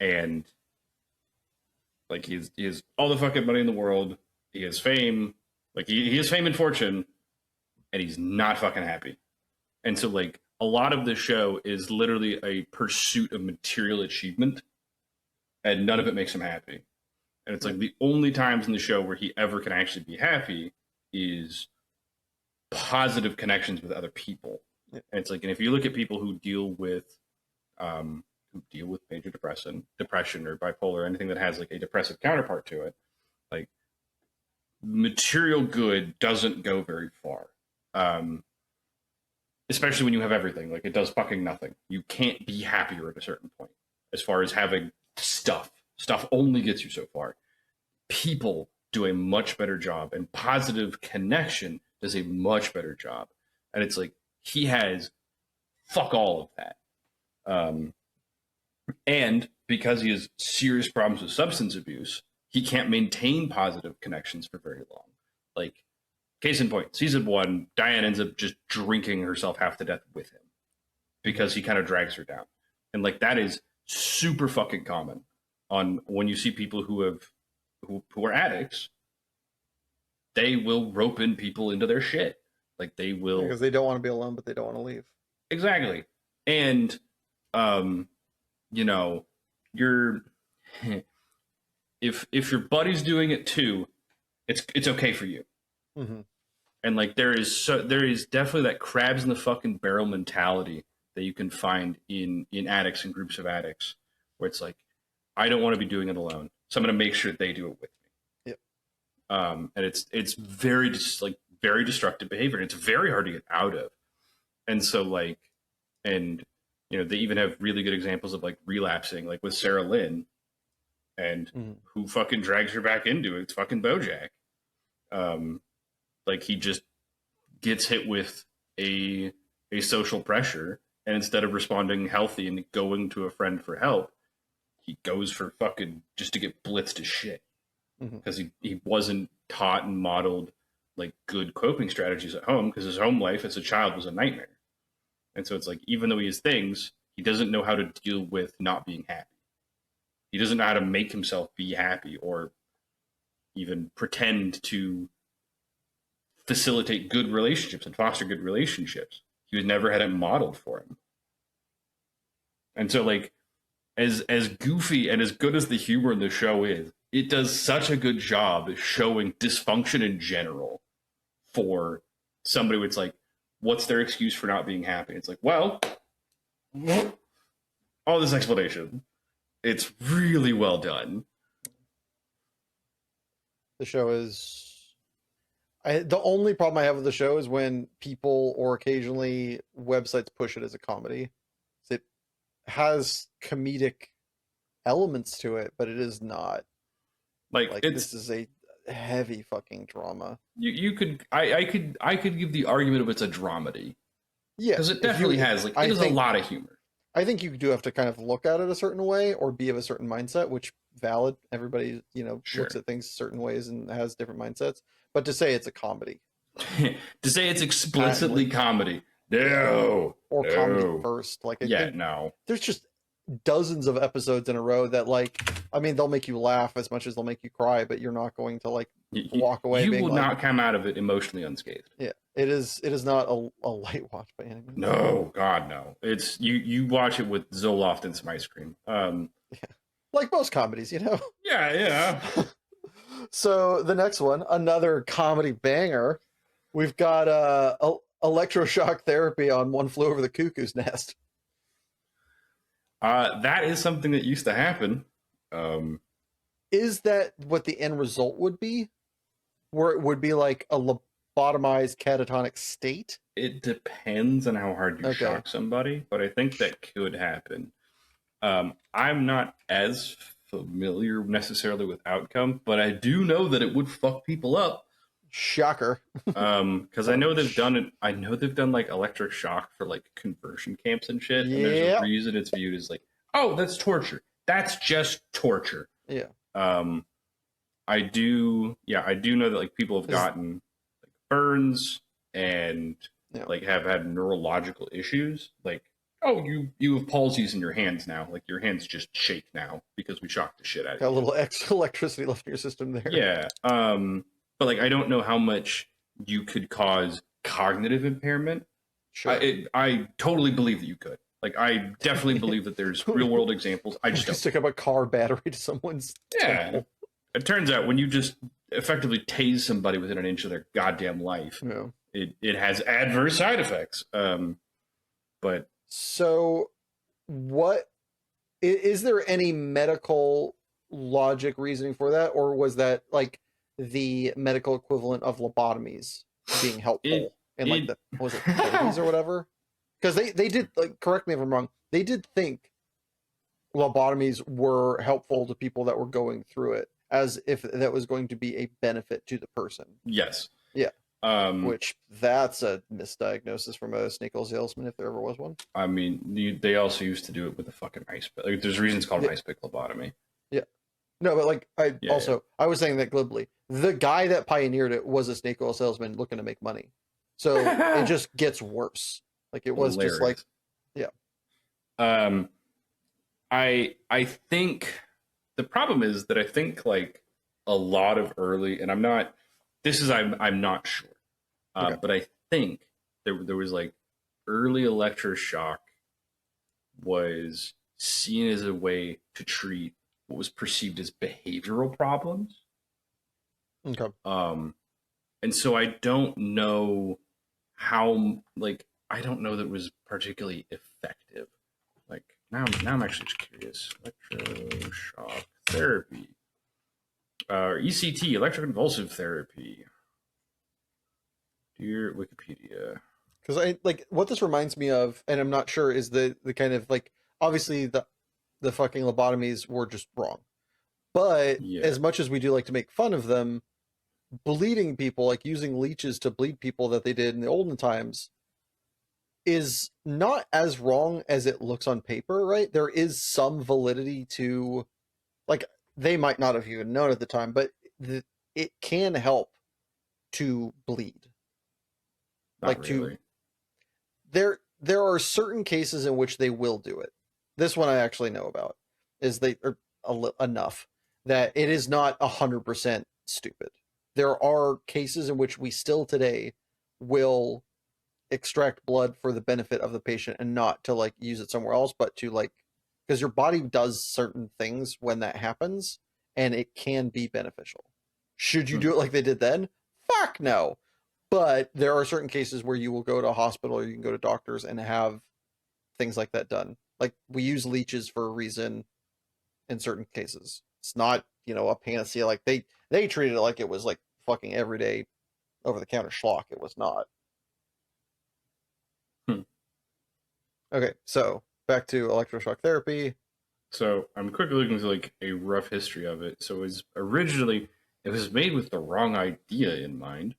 And like he has all the fucking money in the world. He has fame. Like he has fame and fortune, and he's not fucking happy. And so like a lot of the show is literally a pursuit of material achievement, and none of it makes him happy. And it's like the only times in the show where he ever can actually be happy is positive connections with other people. Yeah. And it's like, and if you look at people who deal with major depression or bipolar, or anything that has like a depressive counterpart to it, like material good doesn't go very far. Especially when you have everything. Like it does fucking nothing. You can't be happier at a certain point. As far as having stuff only gets you so far. People do a much better job, and positive connection does a much better job. And it's like he has fuck all of that. And because he has serious problems with substance abuse, he can't maintain positive connections for very long. Like, case in point, season 1, Diane ends up just drinking herself half to death with him because he kind of drags her down. And like that is super fucking common on when you see people who are addicts. They will rope in people into their shit. Like they will, because they don't want to be alone, but they don't want to leave. Exactly. And you know, if your buddy's doing it too, it's okay for you. Mm-hmm. And like there is definitely that crabs in the fucking barrel mentality that you can find in addicts and groups of addicts, where it's like, I don't want to be doing it alone, so I'm going to make sure they do it with me. Yep. And it's very very destructive behavior, and it's very hard to get out of. And so like, and you know, they even have really good examples of like relapsing, like with Sarah Lynn, and who fucking drags her back into it. It's fucking BoJack. Like he just gets hit with a social pressure, and instead of responding healthy and going to a friend for help, he goes for fucking just to get blitzed as shit because he wasn't taught and modeled like good coping strategies at home, because his home life as a child was a nightmare. And so it's like, even though he has things, he doesn't know how to deal with not being happy. He doesn't know how to make himself be happy or even pretend to facilitate good relationships and foster good relationships. He was never had it modeled for him. And so like, as goofy and as good as the humor in the show is, it does such a good job showing dysfunction in general for somebody who it's like, what's their excuse for not being happy? It's like, well, all this explanation. It's really well done. The show is. The only problem I have with the show is when people or occasionally websites push it as a comedy. It has comedic elements to it, but it is not. Like Like it's this is a heavy fucking drama. you could I could give the argument of it's a dramedy Yeah, because it if you, definitely has like I it is a think lot of humor. I think you do have to kind of look at it a certain way or be of a certain mindset, which valid. Everybody, looks Sure. at things certain ways and has different mindsets. But to say it's a comedy, To say it's explicitly patently, comedy, yeah, no, or comedy no, first, like I yeah, think no. there's just dozens of episodes in a row that I mean, they'll make you laugh as much as they'll make you cry, but you're not going to like walk away You being will like, not come out of it emotionally unscathed. yeah, it is not a light watch by any means. No, God, no. It's you watch it with Zoloft and some ice cream. Like most comedies, Yeah, yeah. So the next one, another comedy banger. We've got electroshock therapy on One Flew Over the Cuckoo's Nest. That is something that used to happen. Is that what the end result would be? Where it would be like a lobotomized catatonic state? It depends on how hard you Okay. shock somebody, but I think that could happen. I'm not as familiar necessarily with outcome, but I do know that it would fuck people up. Shocker. Because I know they've done it. I know they've done like electric shock for like conversion camps and shit. And there's Yeah. a reason it's viewed as like, oh, that's torture. That's just torture. Yeah. I do know that like people have Is- gotten like burns and Yeah. like have had neurological issues. Like, oh, you have palsies in your hands now. Like your hands just shake now because we shocked the shit out of Got a you. little extra electricity left in your system there. Yeah. But like I don't know how much you could cause cognitive impairment. Sure. I totally believe that you could. Like I definitely believe that there's real world examples. I just don't. Stick up a car battery to someone's Yeah. temple. It turns out when you just effectively tase somebody within an inch of their goddamn life, Yeah. it has adverse side effects. But So, what is there any medical logic reasoning for that, or was that like the medical equivalent of lobotomies being helpful in like the was it 30s or whatever? Because they did, like, correct me if I'm wrong, they did think lobotomies were helpful to people that were going through it, as if that was going to be a benefit to the person. yes, Yeah. Um, Which that's a misdiagnosis from a snake oil salesman if there ever was one. I mean, they also used to do it with a fucking ice pick. Like, there's reasons called Yeah. ice pick lobotomy. No, but like Yeah, I was saying that glibly. The guy that pioneered it was a snake oil salesman looking to make money. So it just gets worse. Like it was just like, Hilarious. yeah. I think the problem is that I think like a lot of early, and I'm not sure, Okay. but I think there was like early electroshock was seen as a way to treat what was perceived as behavioral problems. Okay. And so I don't know how, like, I don't know that it was particularly effective. Like now I'm actually just curious. Electroshock therapy, ECT, electroconvulsive therapy. Dear Wikipedia. Because I like what this reminds me of, and I'm not sure, is the kind of like obviously the fucking lobotomies were just wrong. But Yeah. as much as we do like to make fun of them, bleeding people, like using leeches to bleed people that they did in the olden times, is not as wrong as it looks on paper, right? There is some validity to, like, they might not have even known at the time, but it can help to bleed. Not Like really. there are certain cases in which they will do it. This one I actually know about is they are enough that it is not 100% stupid. There are cases in which we still today will extract blood for the benefit of the patient and not to like use it somewhere else, but to like, because your body does certain things when that happens and it can be beneficial. Should you do it like they did then? Fuck no. But there are certain cases where you will go to a hospital or you can go to doctors and have things like that done. Like we use leeches for a reason. in certain cases. It's not, a panacea. Like they treated it like it was like fucking everyday over the counter schlock. It was not. Hmm. Okay, so back to electroshock therapy. So I'm quickly looking through like a rough history of it. So it was made with the wrong idea in mind.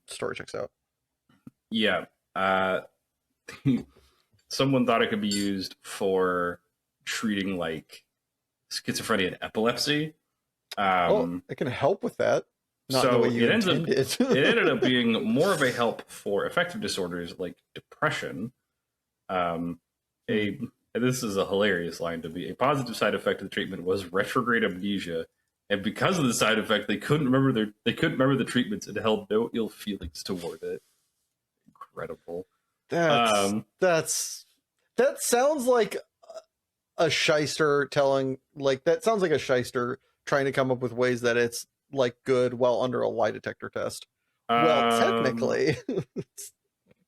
Story checks out. Yeah. Uh, someone thought it could be used for treating like schizophrenia and epilepsy. Well, Um, it can help with that. Not in the so way you it ends up intended. it ended up being more of a help for affective disorders like depression. A and this is a hilarious line to be. A positive side effect of the treatment was retrograde amnesia, and because of the side effect, they couldn't remember the treatments and held no ill feelings toward it. Incredible. That's Um, that's that sounds like a shyster telling like that sounds like a shyster trying to come up with ways that it's like good while under a lie detector test. Well, um, technically,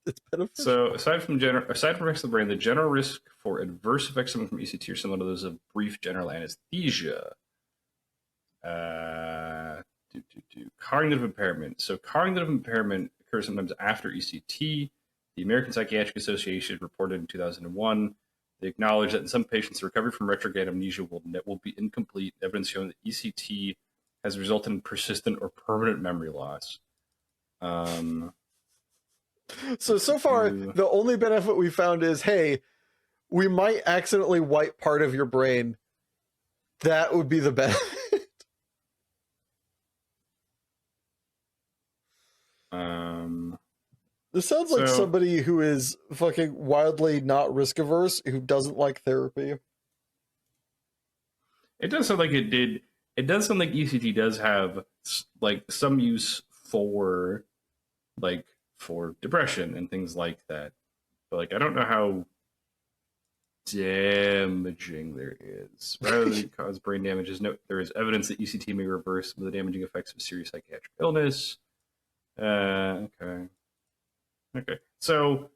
it's beneficial. so aside from effects of the brain, the general risk for adverse effects stemming from ECT are similar to those of brief general anesthesia. Cognitive impairment. So cognitive impairment occurs sometimes after ECT. The American Psychiatric Association reported in 2001. They acknowledge that in some patients, the recovery from retrograde amnesia will be incomplete. Evidence showing that ECT has resulted in persistent or permanent memory loss. So far, the only benefit we found is, hey, we might accidentally wipe part of your brain. That would be the benefit. This sounds like somebody who is fucking wildly not risk averse, who doesn't like therapy. It does sound like it did. It does sound like ECT does have like some use for like for depression and things like that. But like I don't know how damaging there is. Rather than cause brain damage, there is evidence that ECT may reverse some of the damaging effects of serious psychiatric illness. Okay. So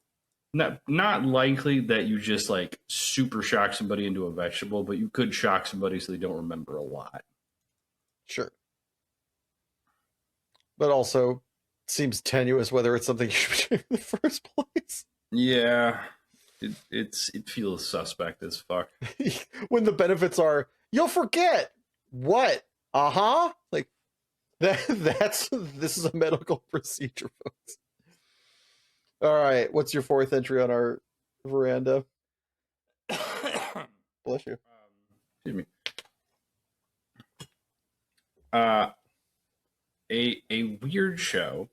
not likely that you just like super shock somebody into a vegetable, but you could shock somebody so they don't remember a lot. Sure. But also seems tenuous whether it's something you should be doing in the first place. Yeah. It feels suspect as fuck. When the benefits are, you'll forget. What? Like this is a medical procedure, folks. All right, what's your fourth entry on our veranda? Bless you. Excuse me. A weird show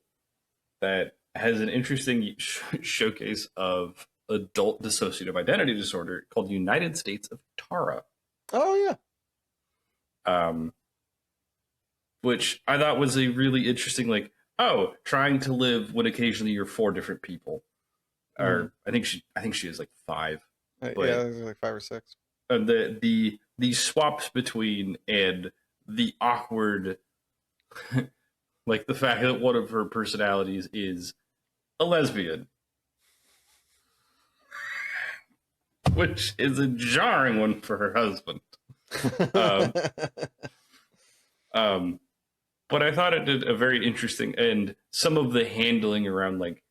that has an interesting showcase of adult dissociative identity disorder called United States of Tara. Oh yeah. Which I thought was a really interesting, like, trying to live when occasionally you're four different people. Or I think she is like five. But, yeah, like 5 or 6. The swaps between and the awkward, like the fact that one of her personalities is a lesbian, which is a jarring one for her husband. But I thought it did a very interesting, and some of the handling around, like,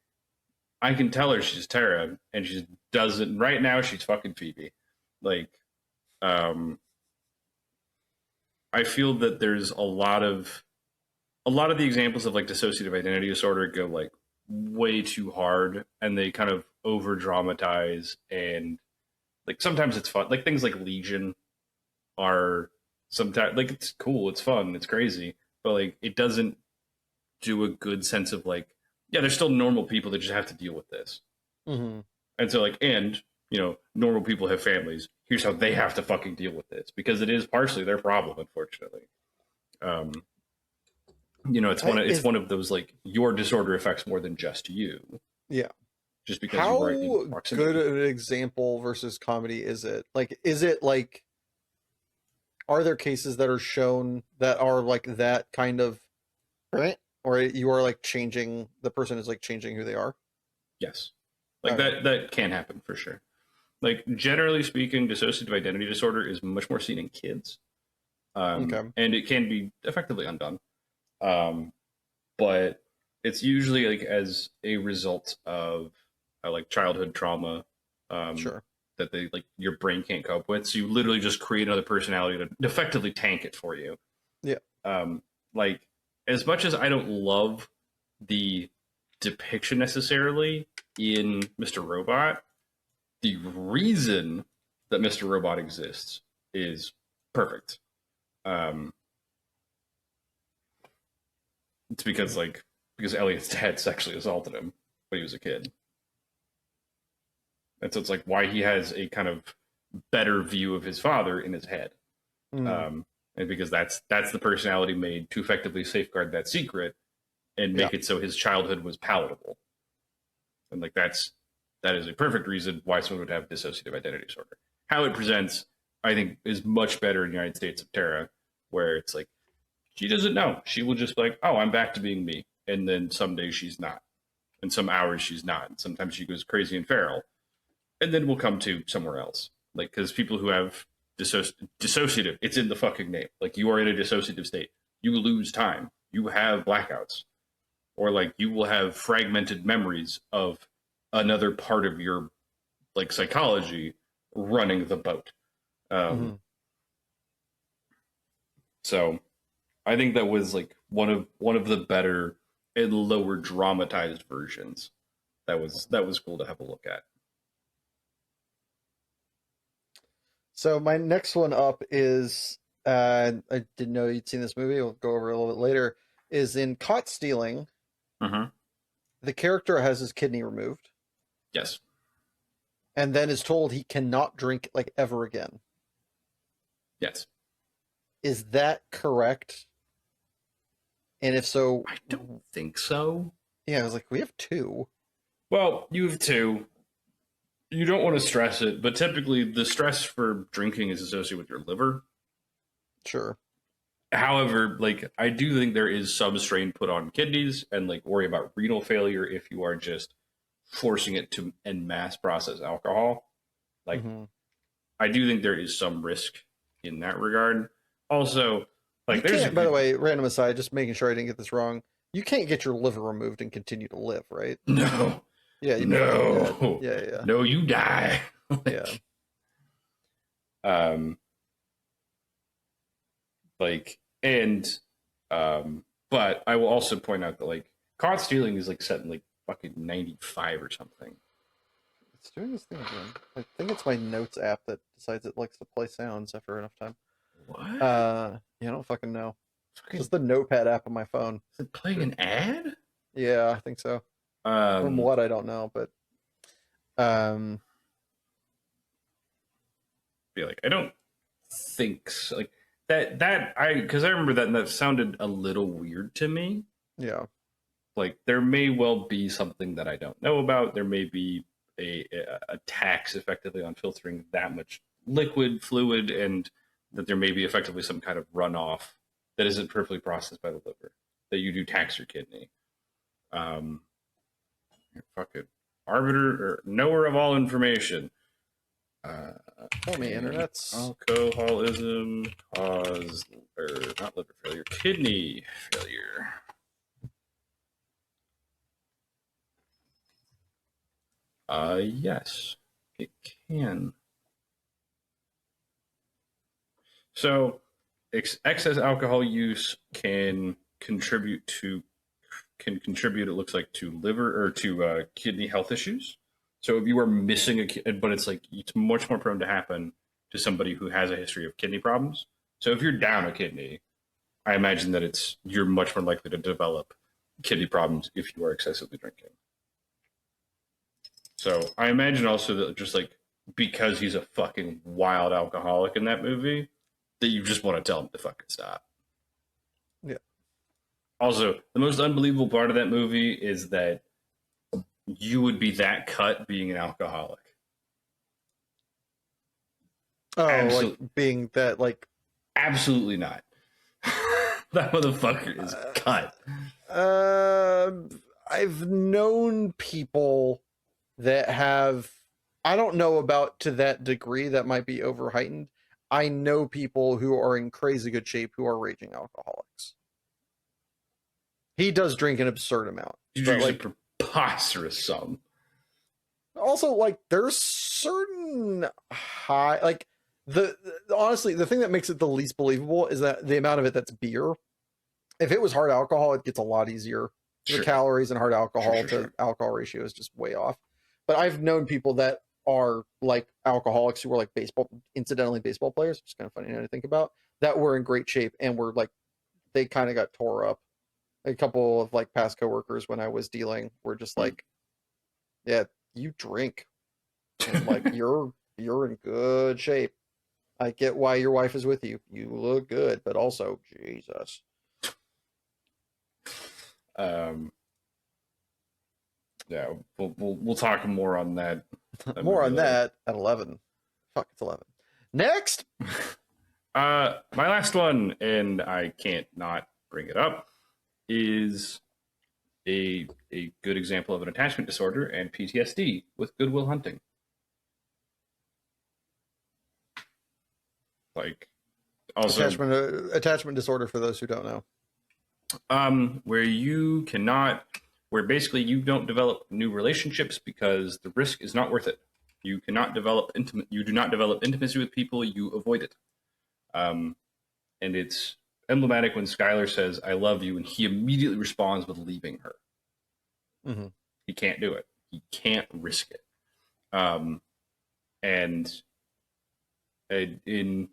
I can tell her she's Tara, and she doesn't. Right now, she's fucking Phoebe. Like, I feel that there's a lot of the examples of like dissociative identity disorder go like way too hard, and they kind of over dramatize, and like sometimes it's fun. Like things like Legion are sometimes like it's cool, it's fun, it's crazy, but like it doesn't do a good sense of like, yeah, they're still normal people that just have to deal with this. Mm-hmm. And so like, and normal people have families. Here's how they have to fucking deal with this, because it is partially their problem, unfortunately. It's one of those like your disorder affects more than just you. Yeah. Just because how you're right in proximity. Good an example versus comedy is it? Like, is it like, are there cases that are shown that are like that kind of, right? Or you are like changing, the person is like changing who they are? Yes. Like that can happen for sure. Like generally speaking, dissociative identity disorder is much more seen in kids, Okay. and it can be effectively undone. Um, but it's usually like as a result of like childhood trauma um, Sure. that they like your brain can't cope with. So you literally just create another personality to effectively tank it for you. Yeah. Um, like as much as I don't love the depiction necessarily in Mr. Robot, the reason that Mr. Robot exists is perfect. Um, it's because Mhm. like because Elliot's dad sexually assaulted him when he was a kid, and so it's like why he has a kind of better view of his father in his head, Mm. and because that's the personality made to effectively safeguard that secret and Yeah. make it so his childhood was palatable, and like that is a perfect reason why someone would have dissociative identity disorder. How it presents, I think, is much better in the United States of Terra, where it's like she doesn't know. She will just be like, oh, I'm back to being me. And then some days she's not. And some hours she's not. And sometimes she goes crazy and feral. And then we'll come to somewhere else. Like, because people who have dissociative, it's in the fucking name. Like, you are in a dissociative state. You lose time. You have blackouts. Or, like, you will have fragmented memories of another part of your, like, psychology running the boat. Um, Hmm. so I think that was like one of the better and lower dramatized versions. That was cool to have a look at. So my next one up is I didn't know you'd seen this movie. We'll go over it a little bit later. Is in Caught Stealing. Mm-hmm. The character has his kidney removed, Yes. and then is told he cannot drink like ever again. Yes. Is that correct? And if so, I don't think so. yeah, I was like, we have two. Well, you have two. You don't want to stress it, but typically the stress for drinking is associated with your liver. Sure. However, like I do think there is some strain put on kidneys and like worry about renal failure if you are just forcing it to en mass process alcohol. Like Hmm. I do think there is some risk in that regard. Also, You like there's a can't, by the good way, random aside, just making sure I didn't get this wrong. You can't get your liver removed and continue to live, right? no, Yeah, you become dead. no, Yeah, yeah, no, you die. yeah. like, um, like, and, but I will also point out that like caught stealing is like set in like fucking 95 or something. It's doing this thing again. I think it's my notes app that decides it likes to play sounds after enough time. What? Yeah, I don't fucking know. Fucking, Just the notepad app on my phone. is it playing an ad? Yeah, I think so. From Um, what I don't know, but um, be like, I don't think so. Like that I because I remember that and that sounded a little weird to me. yeah. Like there may well be something that I don't know about. There may be a tax effectively on filtering that much liquid fluid, and that there may be effectively some kind of runoff that isn't perfectly processed by the liver that you do tax your kidney. Um, fuck it, arbiter or knower of all information. Uh, Tell me, can internet's. alcoholism cause or not liver failure, kidney failure? Yes, it can. So, excess alcohol use can contribute. It looks like to liver or to kidney health issues. So, if you are missing but it's like it's much more prone to happen to somebody who has a history of kidney problems. So, if you're down a kidney, I imagine that you're much more likely to develop kidney problems if you are excessively drinking. So I imagine also that just like because he's a fucking wild alcoholic in that movie, that you just want to tell him to fucking stop. Yeah. Also, the most unbelievable part of that movie is that you would be that cut being an alcoholic. Oh, like Absolutely, being that, like. absolutely not. That motherfucker is Uh, cut. uh, I've known people that have I don't know about to that degree. That might be over heightened. I know people who are in crazy good shape who are raging alcoholics. He does drink an absurd amount, He but drinks a like preposterous sum. also like there's certain high like honestly the thing that makes it the least believable is that the amount of it that's beer. If it was hard alcohol, it gets a lot easier. The Sure. calories and hard alcohol Sure. to alcohol ratio is just way off. But I've known people that are like alcoholics who were like incidentally baseball players, which is kind of funny to think about, that were in great shape and were like, they kind of got tore up. A couple of like past coworkers when I was dealing were just like, yeah, you drink and like you're in good shape. I get why your wife is with you. You look good, but also Jesus. Um, yeah, we'll talk more on that. More on movie later. that at 11. Fuck, it's 11. Next. My last one, and I can't not bring it up, is a good example of an attachment disorder and PTSD with Good Will Hunting. Like, also Attachment disorder for those who don't know. where basically you don't develop new relationships because the risk is not worth it. You do not develop intimacy with people, you avoid it. And it's emblematic when Skylar says, I love you, and he immediately responds with leaving her. Mm-hmm. He can't do it. He can't risk it. And in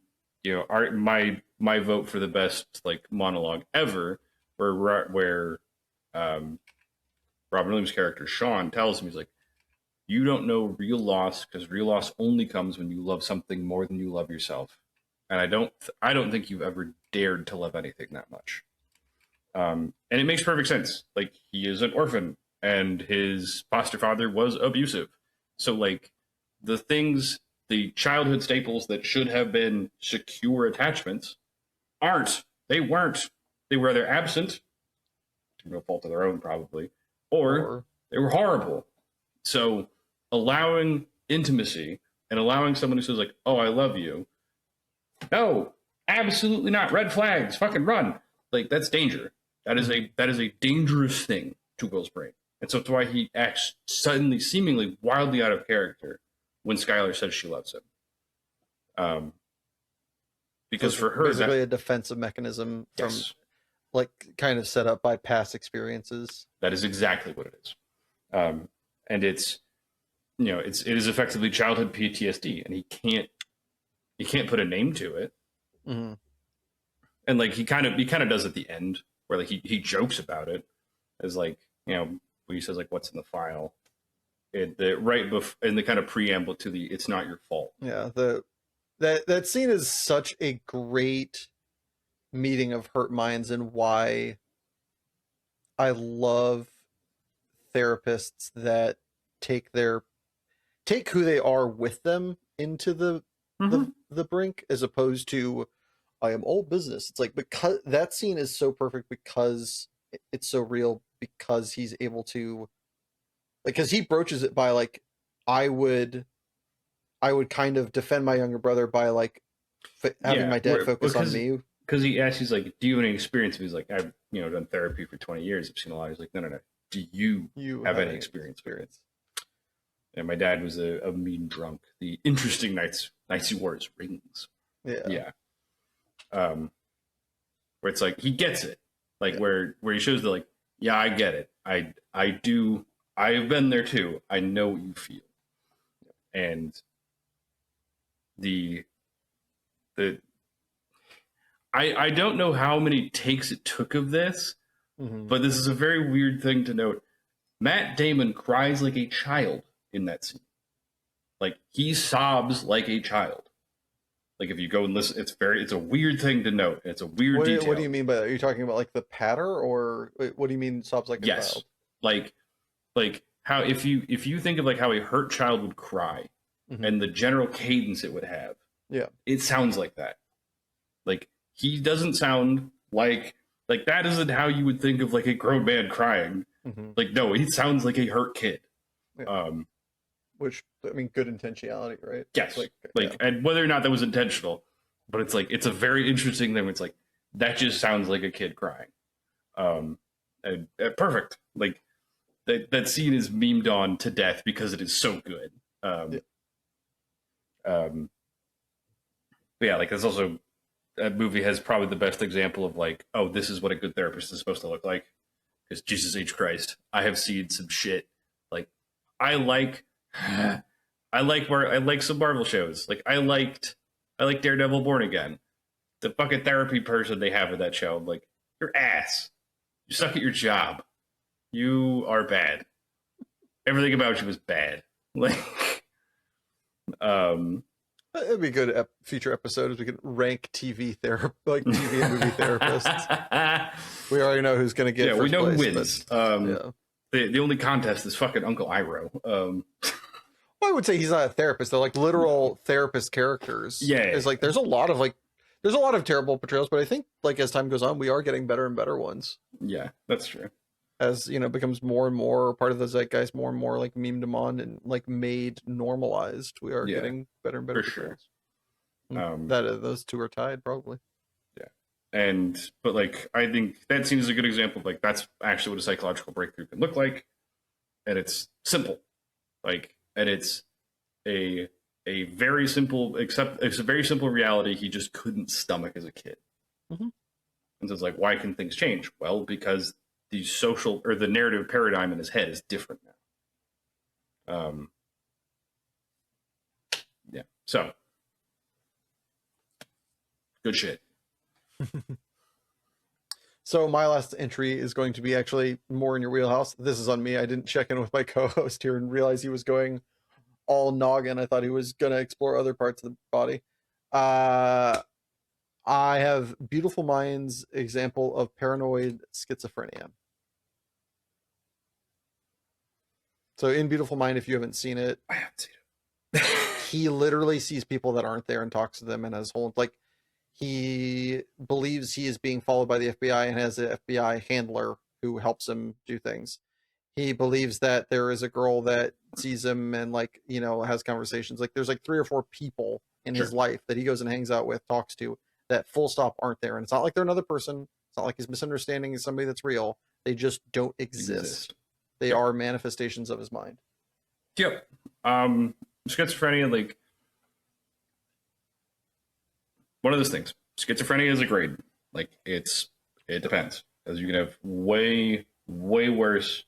my vote for the best like monologue ever, where Robin Williams' character Sean tells him, he's like, you don't know real loss because real loss only comes when you love something more than you love yourself. And I don't think you've ever dared to love anything that much. And it makes perfect sense. Like, he is an orphan and his foster father was abusive. So like the childhood staples that should have been secure attachments aren't. They weren't. They were either absent, to no fault of their own probably, or they were horrible. So allowing intimacy and allowing someone who says like, oh, I love you. No, absolutely not. Red flags, fucking run. Like, that's danger. That is a dangerous thing to Will's brain. And so that's why he acts suddenly, seemingly wildly out of character when Skylar says she loves him. Because So for her, basically a defensive mechanism from like kind of set up by past experiences. That is exactly what it is. And it's, it is effectively childhood PTSD, and he can't put a name to it. Mm-hmm. And like he kind of does at the end, where like he jokes about it, as like, when he says like, what's in the file, in the kind of preamble to the it's not your fault. Yeah, that scene is such a great meeting of hurt minds, and why I love therapists that take who they are with them into the brink, as opposed to I am all business. It's like, because that scene is so perfect because it's so real, because he's able to, like, because he broaches it by like, I would kind of defend my younger brother by like having my dad focus on me. Because he asks, he's like, do you have any experience? He's like, I've done therapy for 20 years. I've seen a lot. He's like, no. Do you have any experience? And my dad was a mean drunk. The interesting nights he wore his rings. Yeah. Where it's like he gets it, like where he shows the like, yeah, I get it. I do. I've been there too. I know what you feel. And I don't know how many takes it took of this, but this is a very weird thing to note. Matt Damon cries like a child in that scene. Like, he sobs like a child. Like, if you go and listen, it's a weird thing to note. It's a weird detail. What do you mean by that? Are you talking about like the patter, or what do you mean sobs like a child? Like how if you think of like how a hurt child would cry, and the general cadence it would have. Yeah. It sounds like that. Like, he doesn't sound like that isn't how you would think of like a grown man crying. Like, no, he sounds like a hurt kid. Yeah. which I mean, good intentionality, right? Yes, Like, like, and whether or not that was intentional, but it's like it's a very interesting thing. Where it's like that just sounds like a kid crying. Perfect. Like that scene is memed on to death because it is so good. yeah. Um, but yeah, like there's also that movie has probably the best example of like, oh, this is what a good therapist is supposed to look like. Because Jesus H Christ, I have seen some shit. Like, I like, I like some Marvel shows. Like, I like Daredevil Born Again. The fucking therapy person they have in that show, I'm like, your ass. You suck at your job. You are bad. Everything about you is bad. Like, um, It'd be a good future episode if we could rank like TV and movie therapists. We already know who's going to get yeah, we first know who place, wins. but yeah. The only contest is fucking Uncle Iroh. Well, I would say he's not a therapist. They're like literal therapist characters. Yeah, It's like there's a lot of terrible portrayals, but I think like as time goes on, we are getting better and better ones. yeah, that's true. As you know, it becomes more and more part of the zeitgeist, more and more like memed on and like made normalized. We are Yeah, getting better and better for sure. portrayals. Um, That those two are tied probably. yeah, but like I think that seems a good example of like that's actually what a psychological breakthrough can look like, and it's simple, like, and it's a very simple, except it's a very simple reality he just couldn't stomach as a kid. Mhm. And so it's like, why can things change? Well, because the social or the narrative paradigm in his head is different now. Yeah. So good shit. So my last entry is going to be actually more in your wheelhouse. This is on me. I didn't check in with my co-host here and realize he was going all noggin. I thought he was going to explore other parts of the body. I have Beautiful Minds example of paranoid schizophrenia. So in Beautiful Mind, if you haven't seen it, I haven't seen it. he literally sees people that aren't there and talks to them and has whole like he believes he is being followed by the FBI and has an FBI handler who helps him do things. He believes that there is a girl that sees him and like, you know, has conversations. Like there's like 3 or 4 people in his Sure. life that he goes and hangs out with, talks to, that full stop aren't there. And it's not like they're another person. It's not like he's misunderstanding somebody that's real. They just don't exist. They Yep. are manifestations of his mind. Yep. Schizophrenia, like one of those things. Schizophrenia is a grade. Like it depends. As you can have way worse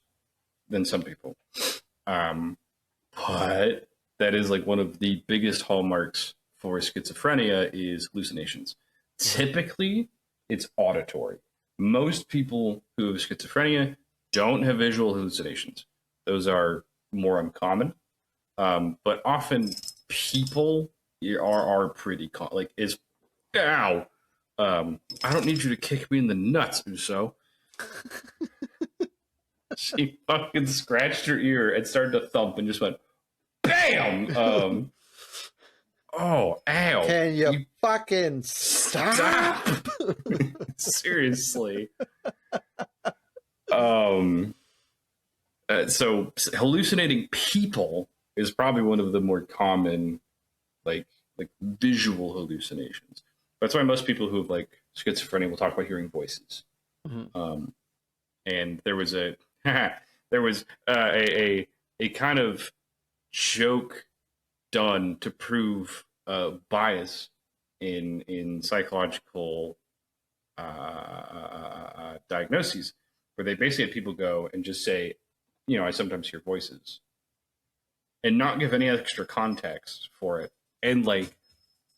than some people. But that is like one of the biggest hallmarks for schizophrenia is hallucinations. Typically, it's auditory. Most people who have schizophrenia don't have visual hallucinations. Those are more uncommon. But often people are pretty like is ow. I don't need you to kick me in the nuts, Uso. She fucking scratched her ear and started to thump and just went bam. Oh, ow! Can you fucking stop? Seriously. So hallucinating people is probably one of the more common, like visual hallucinations. That's why most people who have like schizophrenia will talk about hearing voices. Mm-hmm. And there was a a kind of joke done to prove bias in psychological diagnoses, where they basically had people go and just say, you know, I sometimes hear voices, and not give any extra context for it. And like,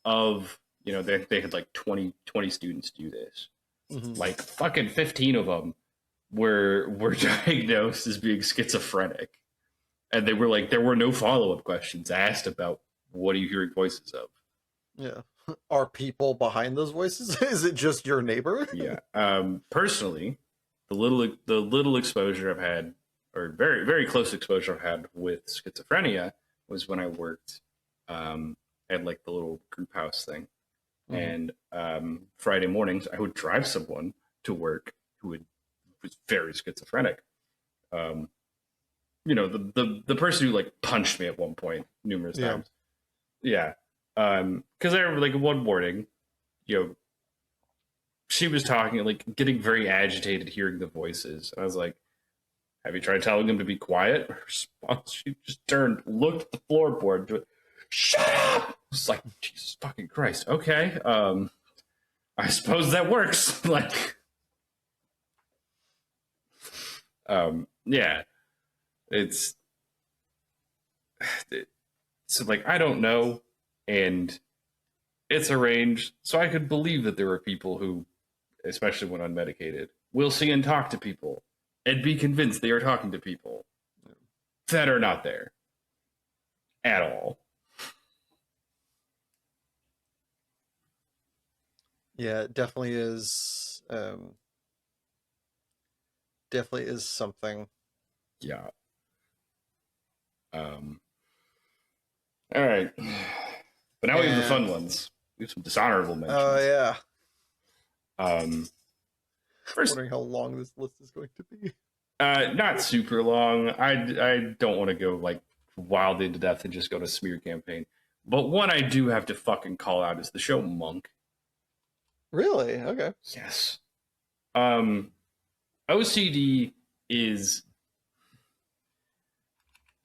you know, they had like 20 students do this. Mm-hmm. Like fucking 15 of them were diagnosed as being schizophrenic, and they were like, there were no follow-up questions asked about what are you hearing voices of. Yeah. Are people behind those voices? Is it just your neighbor? Yeah. Personally, the little exposure I've had, or very close exposure I've had with schizophrenia, was when I worked at like the little group house thing. Mm-hmm. And Friday mornings, I would drive someone to work who was very schizophrenic. You the person who like punched me at one point numerous Yeah. times. Yeah. Because I remember like one morning, she was talking, like getting very agitated hearing the voices. And I was like, have you tried telling him to be quiet? Her response, she just turned, looked at the floorboard, and went, shut up! It's like, Jesus fucking Christ. Okay. I suppose that works. Like, yeah. It's so like I don't know, and it's arranged, so I could believe that there were people who, especially when unmedicated, will see and talk to people and be convinced they are talking to people that are not there at all. Yeah, it definitely is. Definitely is something. Yeah. All right. But now we have the fun ones. We have some dishonorable mentions. Oh yeah. First, Wondering how long this list is going to be. not super long. I don't want to go like wild into depth and just go to smear campaign. But one I do have to fucking call out is the show Monk. Really? Okay. Yes. OCD is,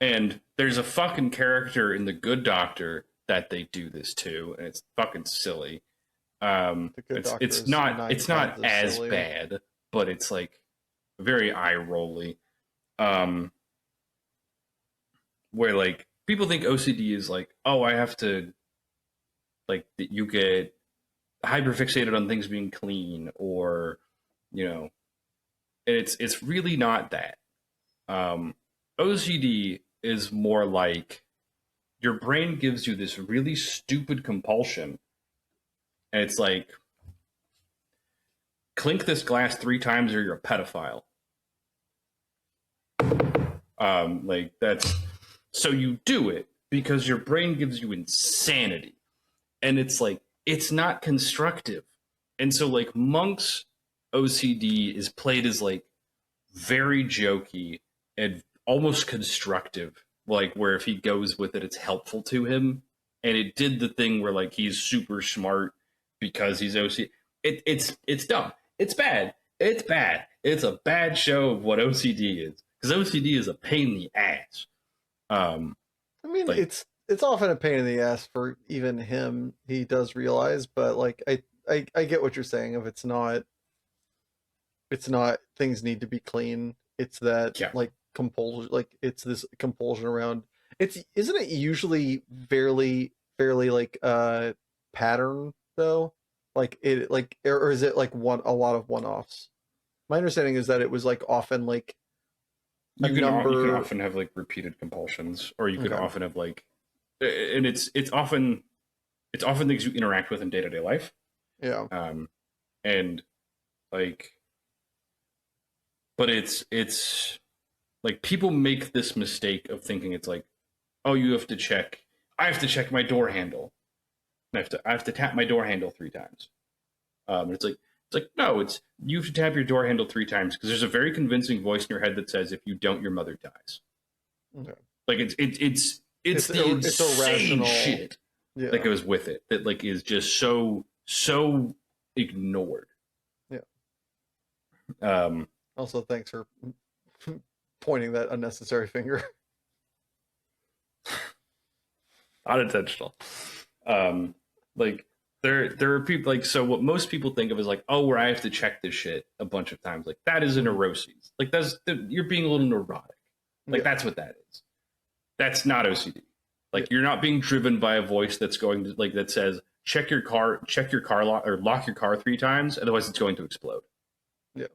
and there's a fucking character in The Good Doctor that they do this to, and it's fucking silly. It's not as silly. bad, but it's like very eye rolly. Where like people think OCD is like, oh, I have to like that you get hyperfixated on things being clean, or it's really not that. OCD is more like your brain gives you this really stupid compulsion, and it's like, clink this glass 3 times or you're a pedophile. Like that's, so you do it because your brain gives you insanity, and it's like, it's not constructive. And so like Monk's OCD is played as like very jokey and almost constructive, like where if he goes with it, it's helpful to him. And it did the thing where like he's super smart because he's OCD. It's dumb. It's bad. It's bad. It's a bad show of what OCD is, because OCD is a pain in the ass. I mean, like, it's often a pain in the ass for even him. He does realize, but like I get what you're saying. If it's not things need to be clean. It's that like compulsion, like it's this compulsion around. Isn't it usually fairly like pattern though? Like it like, or is it like a lot of one-offs? My understanding is that it was like often like you can often have like repeated compulsions, or you could often have like, and it's often things you interact with in day-to-day life. Yeah. And like, but it's like people make this mistake of thinking it's like, oh, I have to check my door handle. I have to tap my door handle 3 times. It's like no, it's, you have to tap your door handle 3 times because there's a very convincing voice in your head that says if you don't, your mother dies. Okay. Like it's the insane shit that goes with it that like is just so ignored. Yeah. Also, thanks for pointing that unnecessary finger. Not intentional. Like there are people like, so what most people think of is like, oh, where I have to check this shit a bunch of times. Like that is a neuroses. Like you're being a little neurotic. Like that's what that is. That's not OCD. Like you're not being driven by a voice that's going to like, that says check your car lock, or lock your car 3 times, otherwise it's going to explode. Yeah.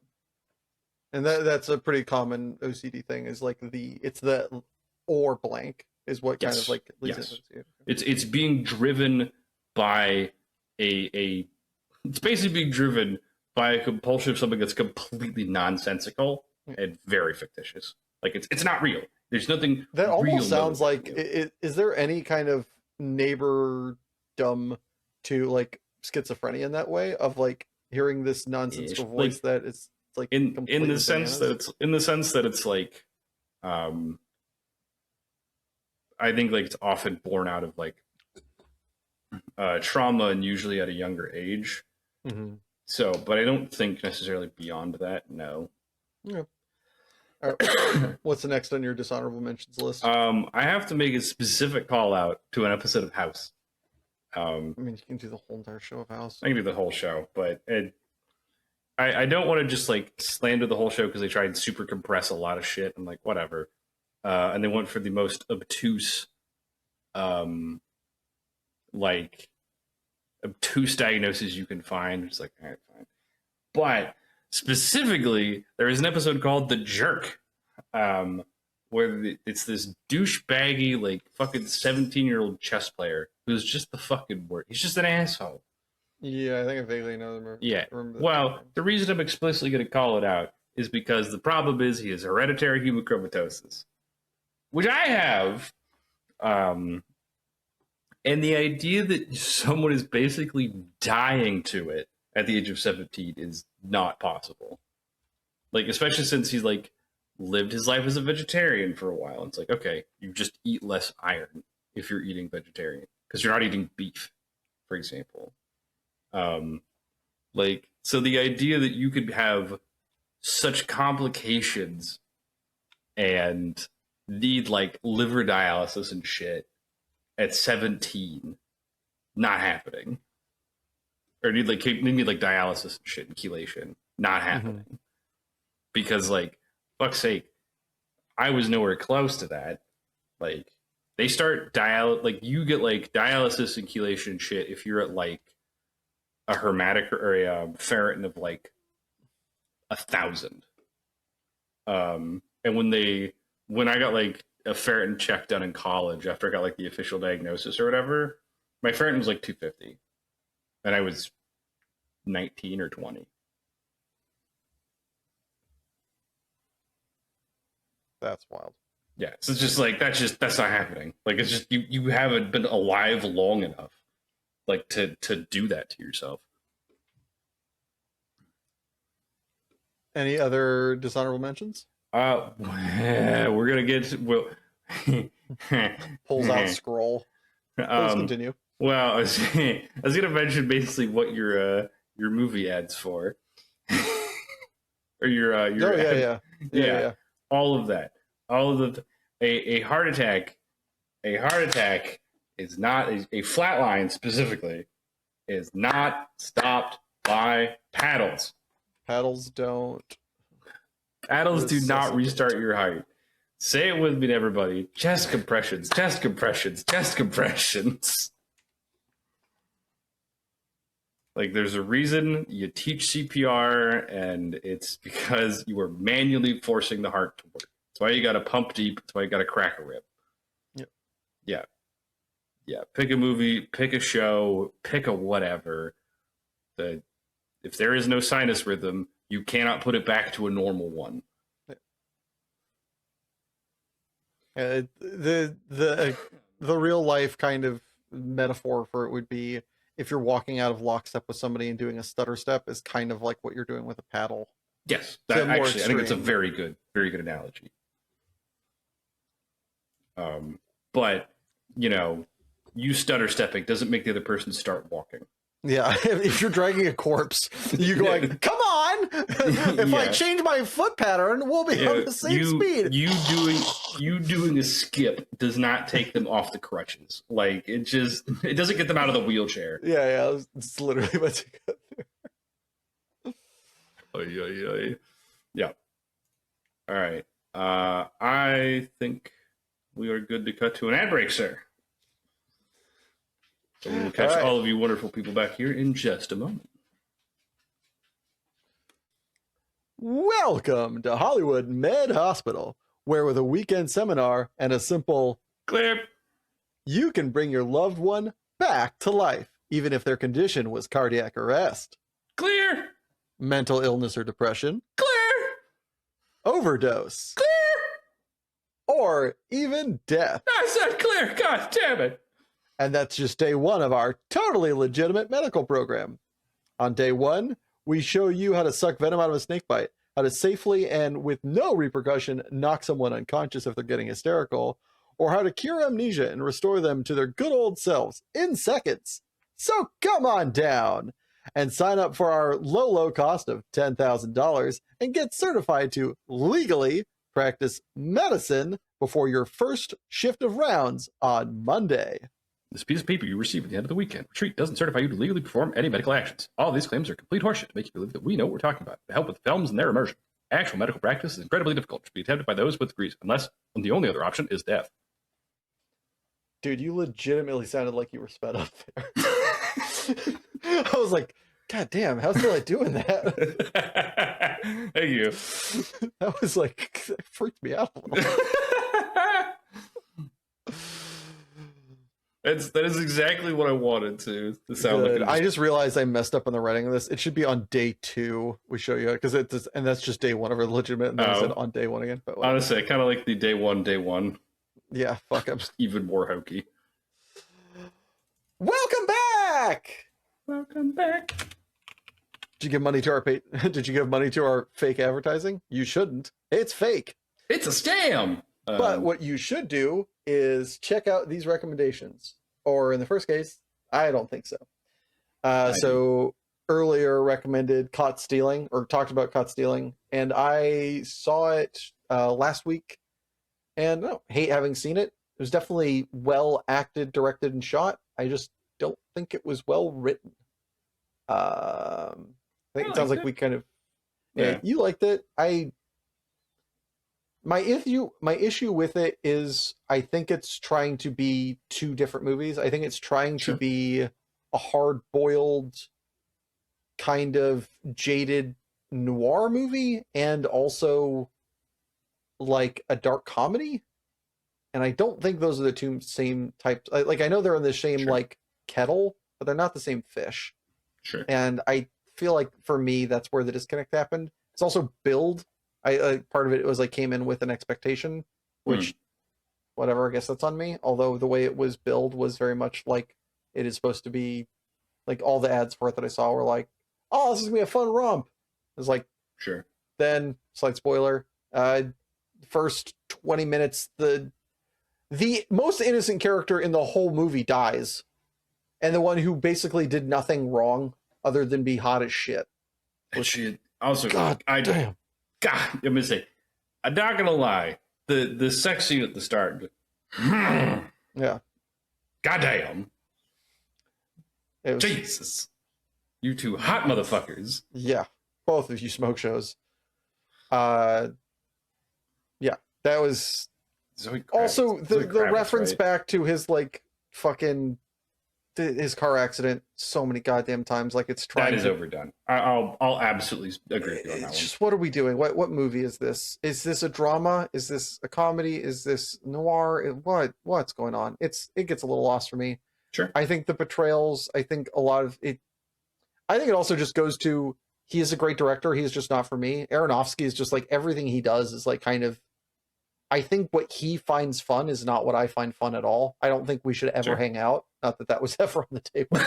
And that's a pretty common OCD thing, is like it's the or blank is what kind of like leads into it. It's being driven by it's basically being driven by a compulsion of something that's completely nonsensical and very fictitious. Like it's not real. There's nothing that almost real sounds like is there any kind of neighbor dumb to like schizophrenia in that way, of like hearing this nonsensical voice that is like in the sense bananas? that it's like I think like it's often born out of like trauma and usually at a younger age. Mm-hmm. So, but I don't think necessarily beyond that. No. Yeah. All right. What's the next on your dishonorable mentions list? I have to make a specific call out to an episode of House. I mean, you can do the whole entire show of House. I can do the whole show, but I don't want to just like slander the whole show because they tried to super compress a lot of shit. I'm like, whatever. And they went for the most obtuse, like obtuse diagnosis you can find. It's like, all right, fine. But specifically, there is an episode called The Jerk, where it's this douchebaggy, like fucking 17-year-old chess player who's just the fucking word. He's just an asshole. Yeah, I think I vaguely know them. Yeah. Well, the reason I'm explicitly going to call it out is because the problem is he has hereditary hemochromatosis, which I have. And the idea that someone is basically dying to it at the age of 17 is not possible. Like, especially since he's like lived his life as a vegetarian for a while. It's like, okay, you just eat less iron if you're eating vegetarian because you're not eating beef, for example. Like, so the idea that you could have such complications and need like liver dialysis and shit at 17, not happening. Or need like dialysis and shit and chelation, not happening. Mm-hmm. Because like, fuck's sake, I was nowhere close to that. Like, they start like you get like dialysis and chelation and shit if you're at like a hermetic or a ferritin of like 1,000. And when I got like a ferritin check done in college after I got like the official diagnosis or whatever, my ferritin was like 250, and I was 19 or 20. That's wild. Yeah, so it's just like that's not happening. Like, it's just you haven't been alive long enough, like to do that to yourself. Any other dishonorable mentions? We're gonna get pulls out scroll. Please continue. Well, I was gonna mention basically what your movie ads for, or your yeah. All of that. All of the a heart attack. A heart attack is not a flat line specifically is not stopped by paddles. Paddles don't. Paddles do not restart your heart. Say it with me, everybody. Chest compressions, chest compressions, chest compressions. Like, there's a reason you teach CPR, and it's because you are manually forcing the heart to work. That's why you got to pump deep. That's why you got to crack a rib. Yep. Yeah. Yeah. Pick a movie, pick a show, pick a whatever. If there is no sinus rhythm, you cannot put it back to a normal one. The real life kind of metaphor for it would be if you're walking out of lockstep with somebody and doing a stutter step is kind of like what you're doing with a paddle. Yes, that actually, I think it's a very good analogy. But you stutter stepping doesn't make the other person start walking. Yeah, if you're dragging a corpse, you go like, "Come on! If I change my foot pattern, we'll be on the same speed." You doing a skip does not take them off the crutches. Like, it doesn't get them out of the wheelchair. Yeah, it's literally what to go through. Yeah. All right. I think we are good to cut to an ad break, sir. So we will catch all of you wonderful people back here in just a moment. Welcome to Hollywood Med Hospital, where with a weekend seminar and a simple clip, you can bring your loved one back to life, even if their condition was cardiac arrest. Clear. Mental illness or depression. Clear. Overdose. Clear. Or even death. I said clear. God damn it. And that's just day one of our totally legitimate medical program. On day one, we show you how to suck venom out of a snake bite, how to safely and with no repercussion knock someone unconscious if they're getting hysterical, or how to cure amnesia and restore them to their good old selves in seconds. So come on down and sign up for our low cost of $10,000 and get certified to legally practice medicine before your first shift of rounds on Monday. This piece of paper you receive at the end of the weekend retreat doesn't certify you to legally perform any medical actions. All these claims are complete horseshit to make you believe that we know what we're talking about, to help with films and their immersion. Actual medical practice is incredibly difficult to be attempted by those with degrees, unless the only other option is death. Dude, you legitimately sounded like you were sped up there. I was like, God damn, how's Eli doing that? Thank you. That was like, that freaked me out a little. That is exactly what I wanted to sound Good. like. I just realized I messed up on the writing of this. It should be on day 2. We show you because it's, and that's just day 1 of a legitimate. And then I said on day 1 again. But honestly, I kind of like the day one. Yeah, fuck him. Even more hokey. Welcome back. Welcome back. Did you give money to our Did you give money to our fake advertising? You shouldn't. It's fake. It's a scam. But what you should do is check out these recommendations. Or in the first case, I don't think so. So earlier recommended Caught Stealing, or talked about Caught Stealing, and I saw it last week, and I don't hate having seen it. It was definitely well acted, directed, and shot. I just don't think it was well written. I think it sounds like we kind of you liked it. My issue with it is I think it's trying to be 2 different movies. I think it's trying to be a hard-boiled, kind of jaded noir movie and also like a dark comedy. And I don't think those are the 2 same types. Like, I know they're in the same like kettle, but they're not the same fish. Sure. And I feel like for me, that's where the disconnect happened. It's also billed. Part of it was like came in with an expectation, which whatever, I guess that's on me. Although the way it was billed was very much like it is supposed to be. Like all the ads for it that I saw were like, "Oh, this is gonna be a fun romp." It was like, sure. Then slight spoiler. First 20 minutes, the most innocent character in the whole movie dies, and the one who basically did nothing wrong other than be hot as shit. And she also damn. God, I'm gonna say, I'm not gonna lie. The sex scene at the start, yeah. Goddamn. It was, Jesus. You 2 hot motherfuckers. Yeah. Both of you smoke shows. Yeah. That was Zoe Kravitz. also the Kravitz, reference right? back to his like fucking his car accident so many goddamn times. Like it's trying That is overdone. I'll absolutely agree with you on that one. It's just, what are we doing? What movie is this? Is this a drama? Is this a comedy? Is this noir? What's going on? It gets a little lost for me. Sure. I think the portrayals, I think a lot of it, I think it also just goes to, he is a great director. He's just not for me. Aronofsky is just like, everything he does is like kind of, I think what he finds fun is not what I find fun at all. I don't think we should ever hang out. Not that that was ever on the table.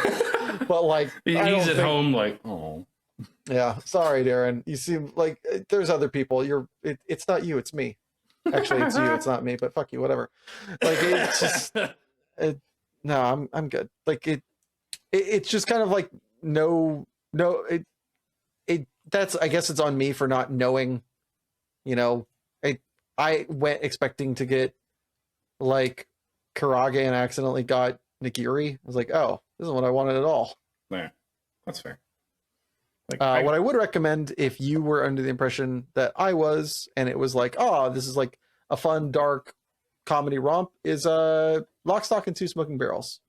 But like, he's at home like, oh. Yeah, sorry, Darren. You seem like there's other people. It's not you, it's me. Actually, it's you, it's not me. But fuck you, whatever. Like it's just, no, I'm good. Like it's just kind of like no. That's, I guess it's on me for not knowing. You know, I went expecting to get like Karage and accidentally got Nigiri. I was like, oh, this is what I wanted at all. Yeah, that's fair. Like, what I would recommend if you were under the impression that I was, and it was like, oh, this is like a fun, dark comedy romp, is Lock, Stock, and Two Smoking Barrels.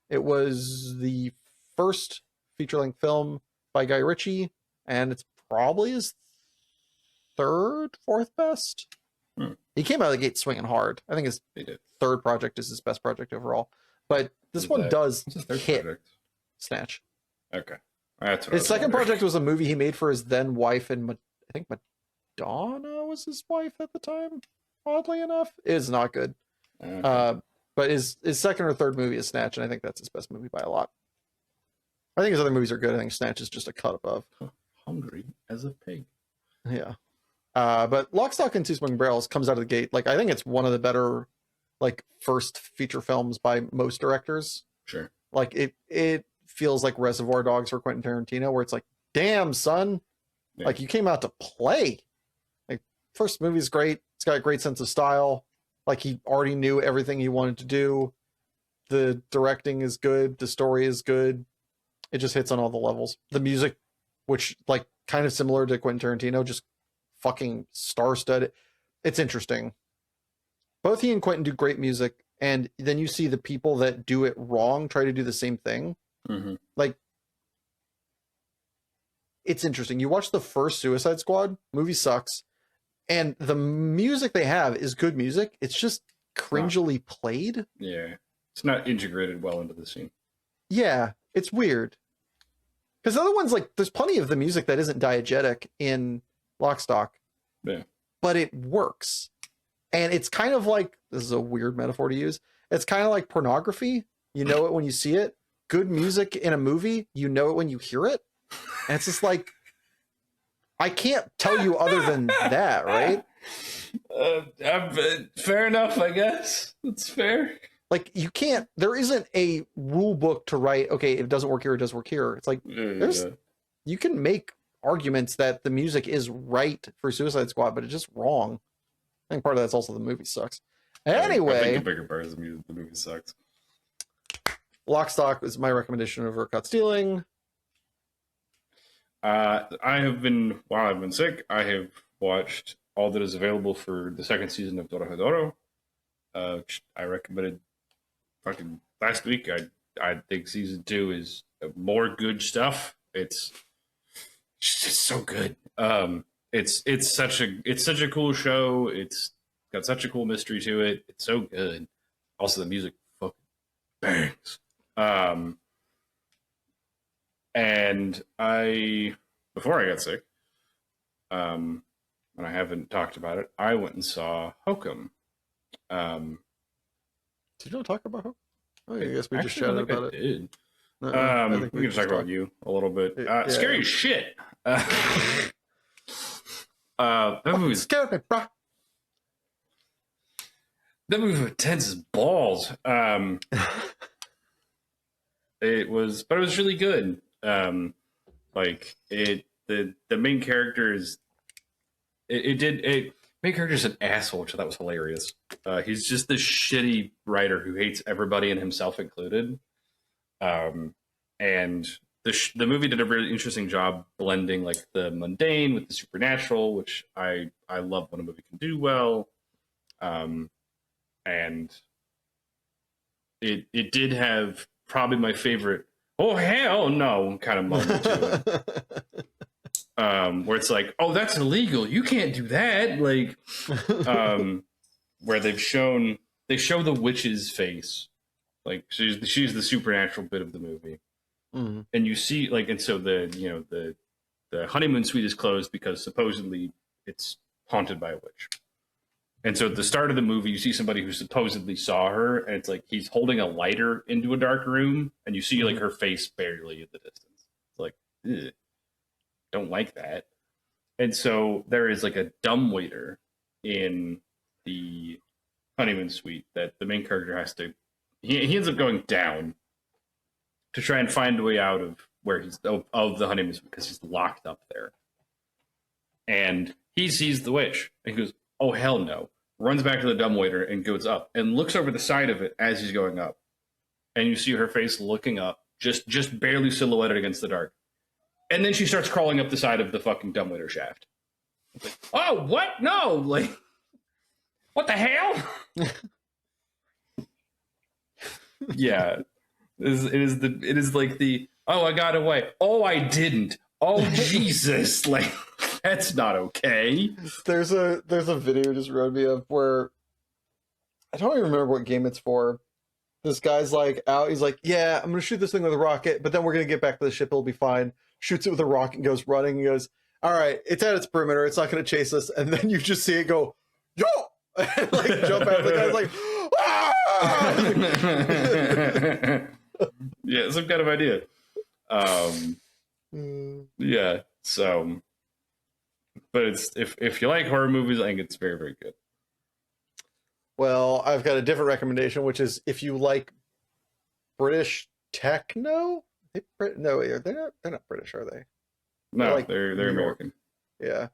It was the first feature-length film by Guy Ritchie, and it's probably his 3rd, 4th best. He came out of the gate swinging hard. I think his 3rd project is his best project overall. But this one does hit project? Snatch. Okay. That's what his second project was a movie he made for his then wife, and I think Madonna was his wife at the time. Oddly enough, it is not good. Okay. But his second or 3rd movie is Snatch, and I think that's his best movie by a lot. I think his other movies are good. I think Snatch is just a cut above. Hungry as a pig. Yeah. But Lock, Stock, and Two Smoking Barrels comes out of the gate. Like, I think it's one of the better like first feature films by most directors. Sure. Like it feels like Reservoir Dogs for Quentin Tarantino, where it's like, damn son, Yeah. like you came out to play. Like first movie's great. It's got a great sense of style. Like he already knew everything he wanted to do. The directing is good. The story is good. It just hits on all the levels. The music, which like kind of similar to Quentin Tarantino, just fucking star-studded. It's interesting. Both he and Quentin do great music, and then you see the people that do it wrong try to do the same thing. Mm-hmm. Like, it's interesting. You watch the first Suicide Squad, movie sucks, and the music they have is good music. It's just cringily played. Yeah. It's not integrated well into the scene. Yeah, it's weird. Because the other ones, like, there's plenty of the music that isn't diegetic in Lock, Stock. Yeah. But it works. And it's kind of like, this is a weird metaphor to use, it's kind of like pornography. You know it when you see it. Good music in a movie, you know it when you hear it. And it's just like, I can't tell you other than that, right? Fair enough, I guess. That's fair. Like, you can't, there isn't a rule book to write, okay, if it doesn't work here, it does work here. It's like, you can make arguments that the music is right for Suicide Squad, but it's just wrong. I think part of that's also the movie sucks. Anyway, I think the bigger part is the movie sucks. Lock, Stock is my recommendation over Caught Stealing. I have been, while I've been sick, I have watched all that is available for the second season of Dorohedoro. Which I recommended fucking last week. I think season 2 is more good stuff. It's just so good. It's such a cool show. It's got such a cool mystery to it. It's so good. Also, the music fucking bangs. And before I got sick, and I haven't talked about it, I went and saw Hokum. Did you not talk about Hokum? Oh, I guess we just shouted about it. Did. No, I think we can talk about you a little bit. Yeah. Scary as shit. That movie was scared me, bro. That movie was tense as balls. It was really good. The main character is main character's an asshole, which I thought was hilarious. He's just this shitty writer who hates everybody and himself included. And the movie did a really interesting job blending like the mundane with the supernatural, which I love when a movie can do well. And it did have probably my favorite "oh hell no" kind of moment to it. Where it's like, oh, that's illegal, you can't do that. Like, where they show the witch's face, like she's the supernatural bit of the movie. Mm-hmm. And you see, like, and so the honeymoon suite is closed because supposedly it's haunted by a witch. And so at the start of the movie, you see somebody who supposedly saw her, and it's like he's holding a lighter into a dark room, and you see like her face barely in the distance. It's like, ugh, don't like that. And so there is like a dumbwaiter in the honeymoon suite that the main character has to. He ends up going down to try and find a way out of where he's of the honeymoon suite because he's locked up there. And he sees the witch and he goes, "Oh hell no!" Runs back to the dumbwaiter and goes up and looks over the side of it as he's going up, and you see her face looking up, just barely silhouetted against the dark. And then she starts crawling up the side of the fucking dumbwaiter shaft. Like, oh, what? No, like, what the hell? Yeah, it is like the, oh, I got away. Oh, I didn't. Oh, Jesus! Like, that's not okay. There's a video just reminded me of where I don't even remember what game it's for. This guy's like out. He's like, "Yeah, I'm gonna shoot this thing with a rocket, but then we're gonna get back to the ship. It'll be fine." Shoots it with a rocket and goes running. He goes, "All right, it's at its perimeter. It's not gonna chase us." And then you just see it go, "Yo!" and like jump out. The guy's like, "Ah!" Yeah, some kind of idea. Yeah. So, but it's if you like horror movies, I think it's very, very good. Well, I've got a different recommendation, which is if you like British techno. No, they're not British, are they? They're No, like they're New York. American. Yeah.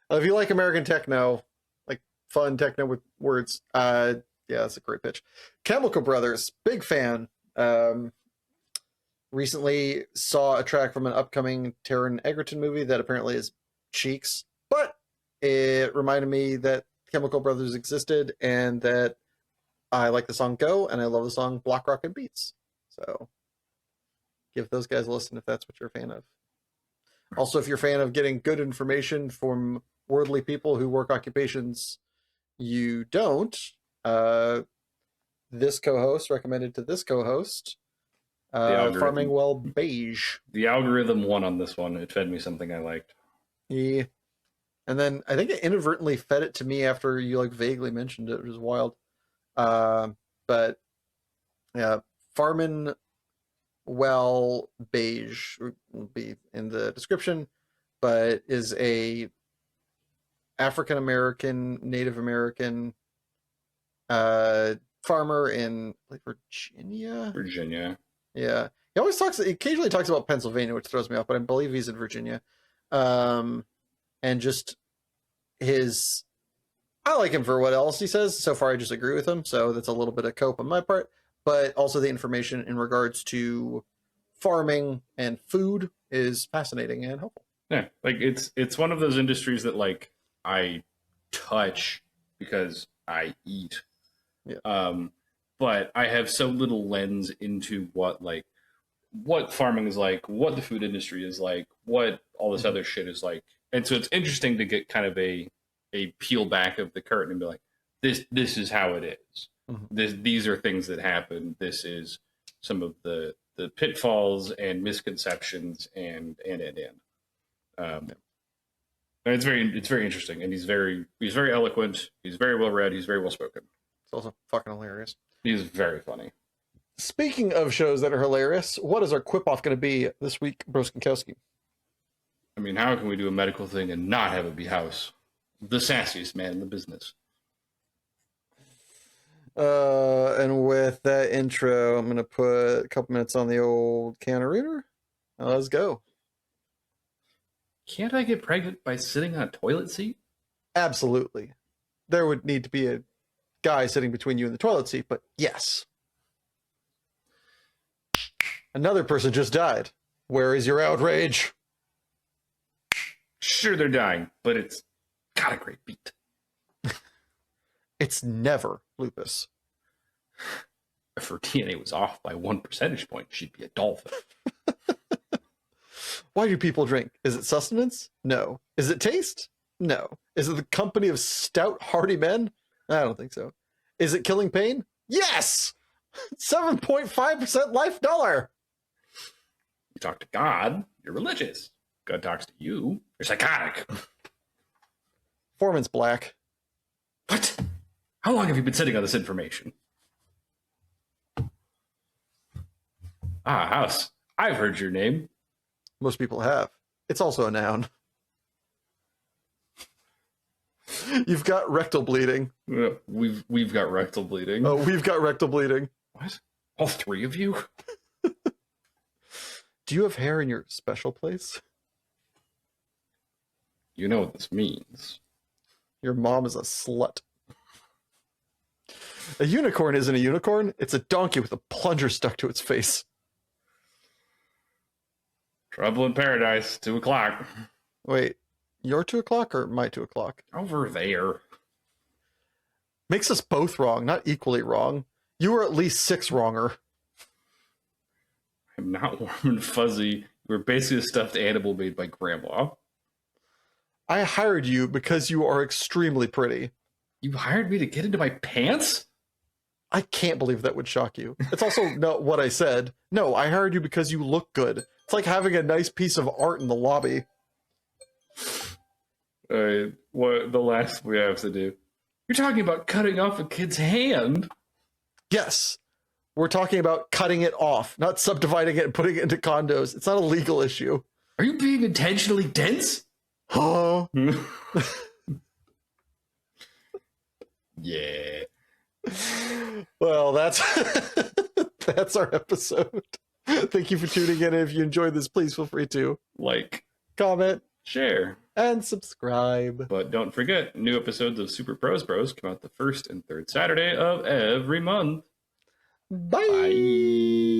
If you like American techno, like fun techno with words, yeah, that's a great pitch. Chemical Brothers, big fan. Recently saw a track from an upcoming Taron Egerton movie that apparently is Cheeks, but it reminded me that Chemical Brothers existed and that I like the song Go and I love the song Block Rock and Beats. So give those guys a listen if that's what you're a fan of. Also, if you're a fan of getting good information from worldly people who work occupations you don't, this co-host recommended to this co-host Farming Well Beige. The algorithm won on this one. It fed me something I liked. Yeah. And then I think it inadvertently fed it to me after you like vaguely mentioned it, which is wild. But yeah, Farming Well Beige will be in the description, but is a African American, Native American farmer in like Virginia. Virginia. Yeah, he occasionally talks about Pennsylvania, which throws me off, but I believe he's in Virginia. And just I like him for what else he says. So far, I just agree with him. So that's a little bit of cope on my part, but also the information in regards to farming and food is fascinating and helpful. Yeah, like it's one of those industries that like I touch because I eat. Yeah. But I have so little lens into what farming is like, what the food industry is like, what all this other shit is like. And so it's interesting to get kind of a peel back of the curtain and be like, this is how it is. Mm-hmm. These are things that happen. This is some of the pitfalls and misconceptions and. And it's very interesting, and he's very eloquent. He's very well read. He's very well spoken. It's also fucking hilarious. He's very funny. Speaking of shows that are hilarious, what is our quip off going to be this week, Broskinkowski? I mean, how can we do a medical thing and not have it be House? The sassiest man in the business. And with that intro, I'm going to put a couple minutes on the old counter reader. Now let's go. Can't I get pregnant by sitting on a toilet seat? Absolutely. There would need to be a guy sitting between you and the toilet seat, but yes. Another person just died. Where is your outrage? Sure, they're dying, but it's got a great beat. It's never lupus. If her DNA was off by 1 percentage point, she'd be a dolphin. Why do people drink? Is it sustenance? No. Is it taste? No. Is it the company of stout, hardy men? I don't think so. Is it killing pain? Yes! 7.5% life dollar. You talk to God, you're religious. God talks to you, you're psychotic. Foreman's black. What? How long have you been sitting on this information? Ah, House. I've heard your name. Most people have. It's also a noun. You've got rectal bleeding. We've got rectal bleeding. Oh, we've got rectal bleeding. What? All three of you? Do you have hair in your special place? You know what this means. Your mom is a slut. A unicorn isn't a unicorn. It's a donkey with a plunger stuck to its face. Trouble in Paradise, 2 o'clock. Wait, your 2 o'clock or my 2 o'clock? Over there. Makes us both wrong, not equally wrong. You were at least 6 wronger. I'm not warm and fuzzy. We're basically a stuffed animal made by Grandma. I hired you because you are extremely pretty. You hired me to get into my pants? I can't believe that would shock you. It's also not what I said. No, I hired you because you look good. It's like having a nice piece of art in the lobby. All right, what the last we have to do? You're talking about cutting off a kid's hand? Yes. We're talking about cutting it off, not subdividing it and putting it into condos. It's not a legal issue. Are you being intentionally dense? Huh? Yeah. Well, that's that's our episode. Thank you for tuning in. If you enjoyed this, please feel free to Like, comment, share, and subscribe. but don't forget, new episodes of Super Pros Bros come out the first and third Saturday of every month. Bye. Bye.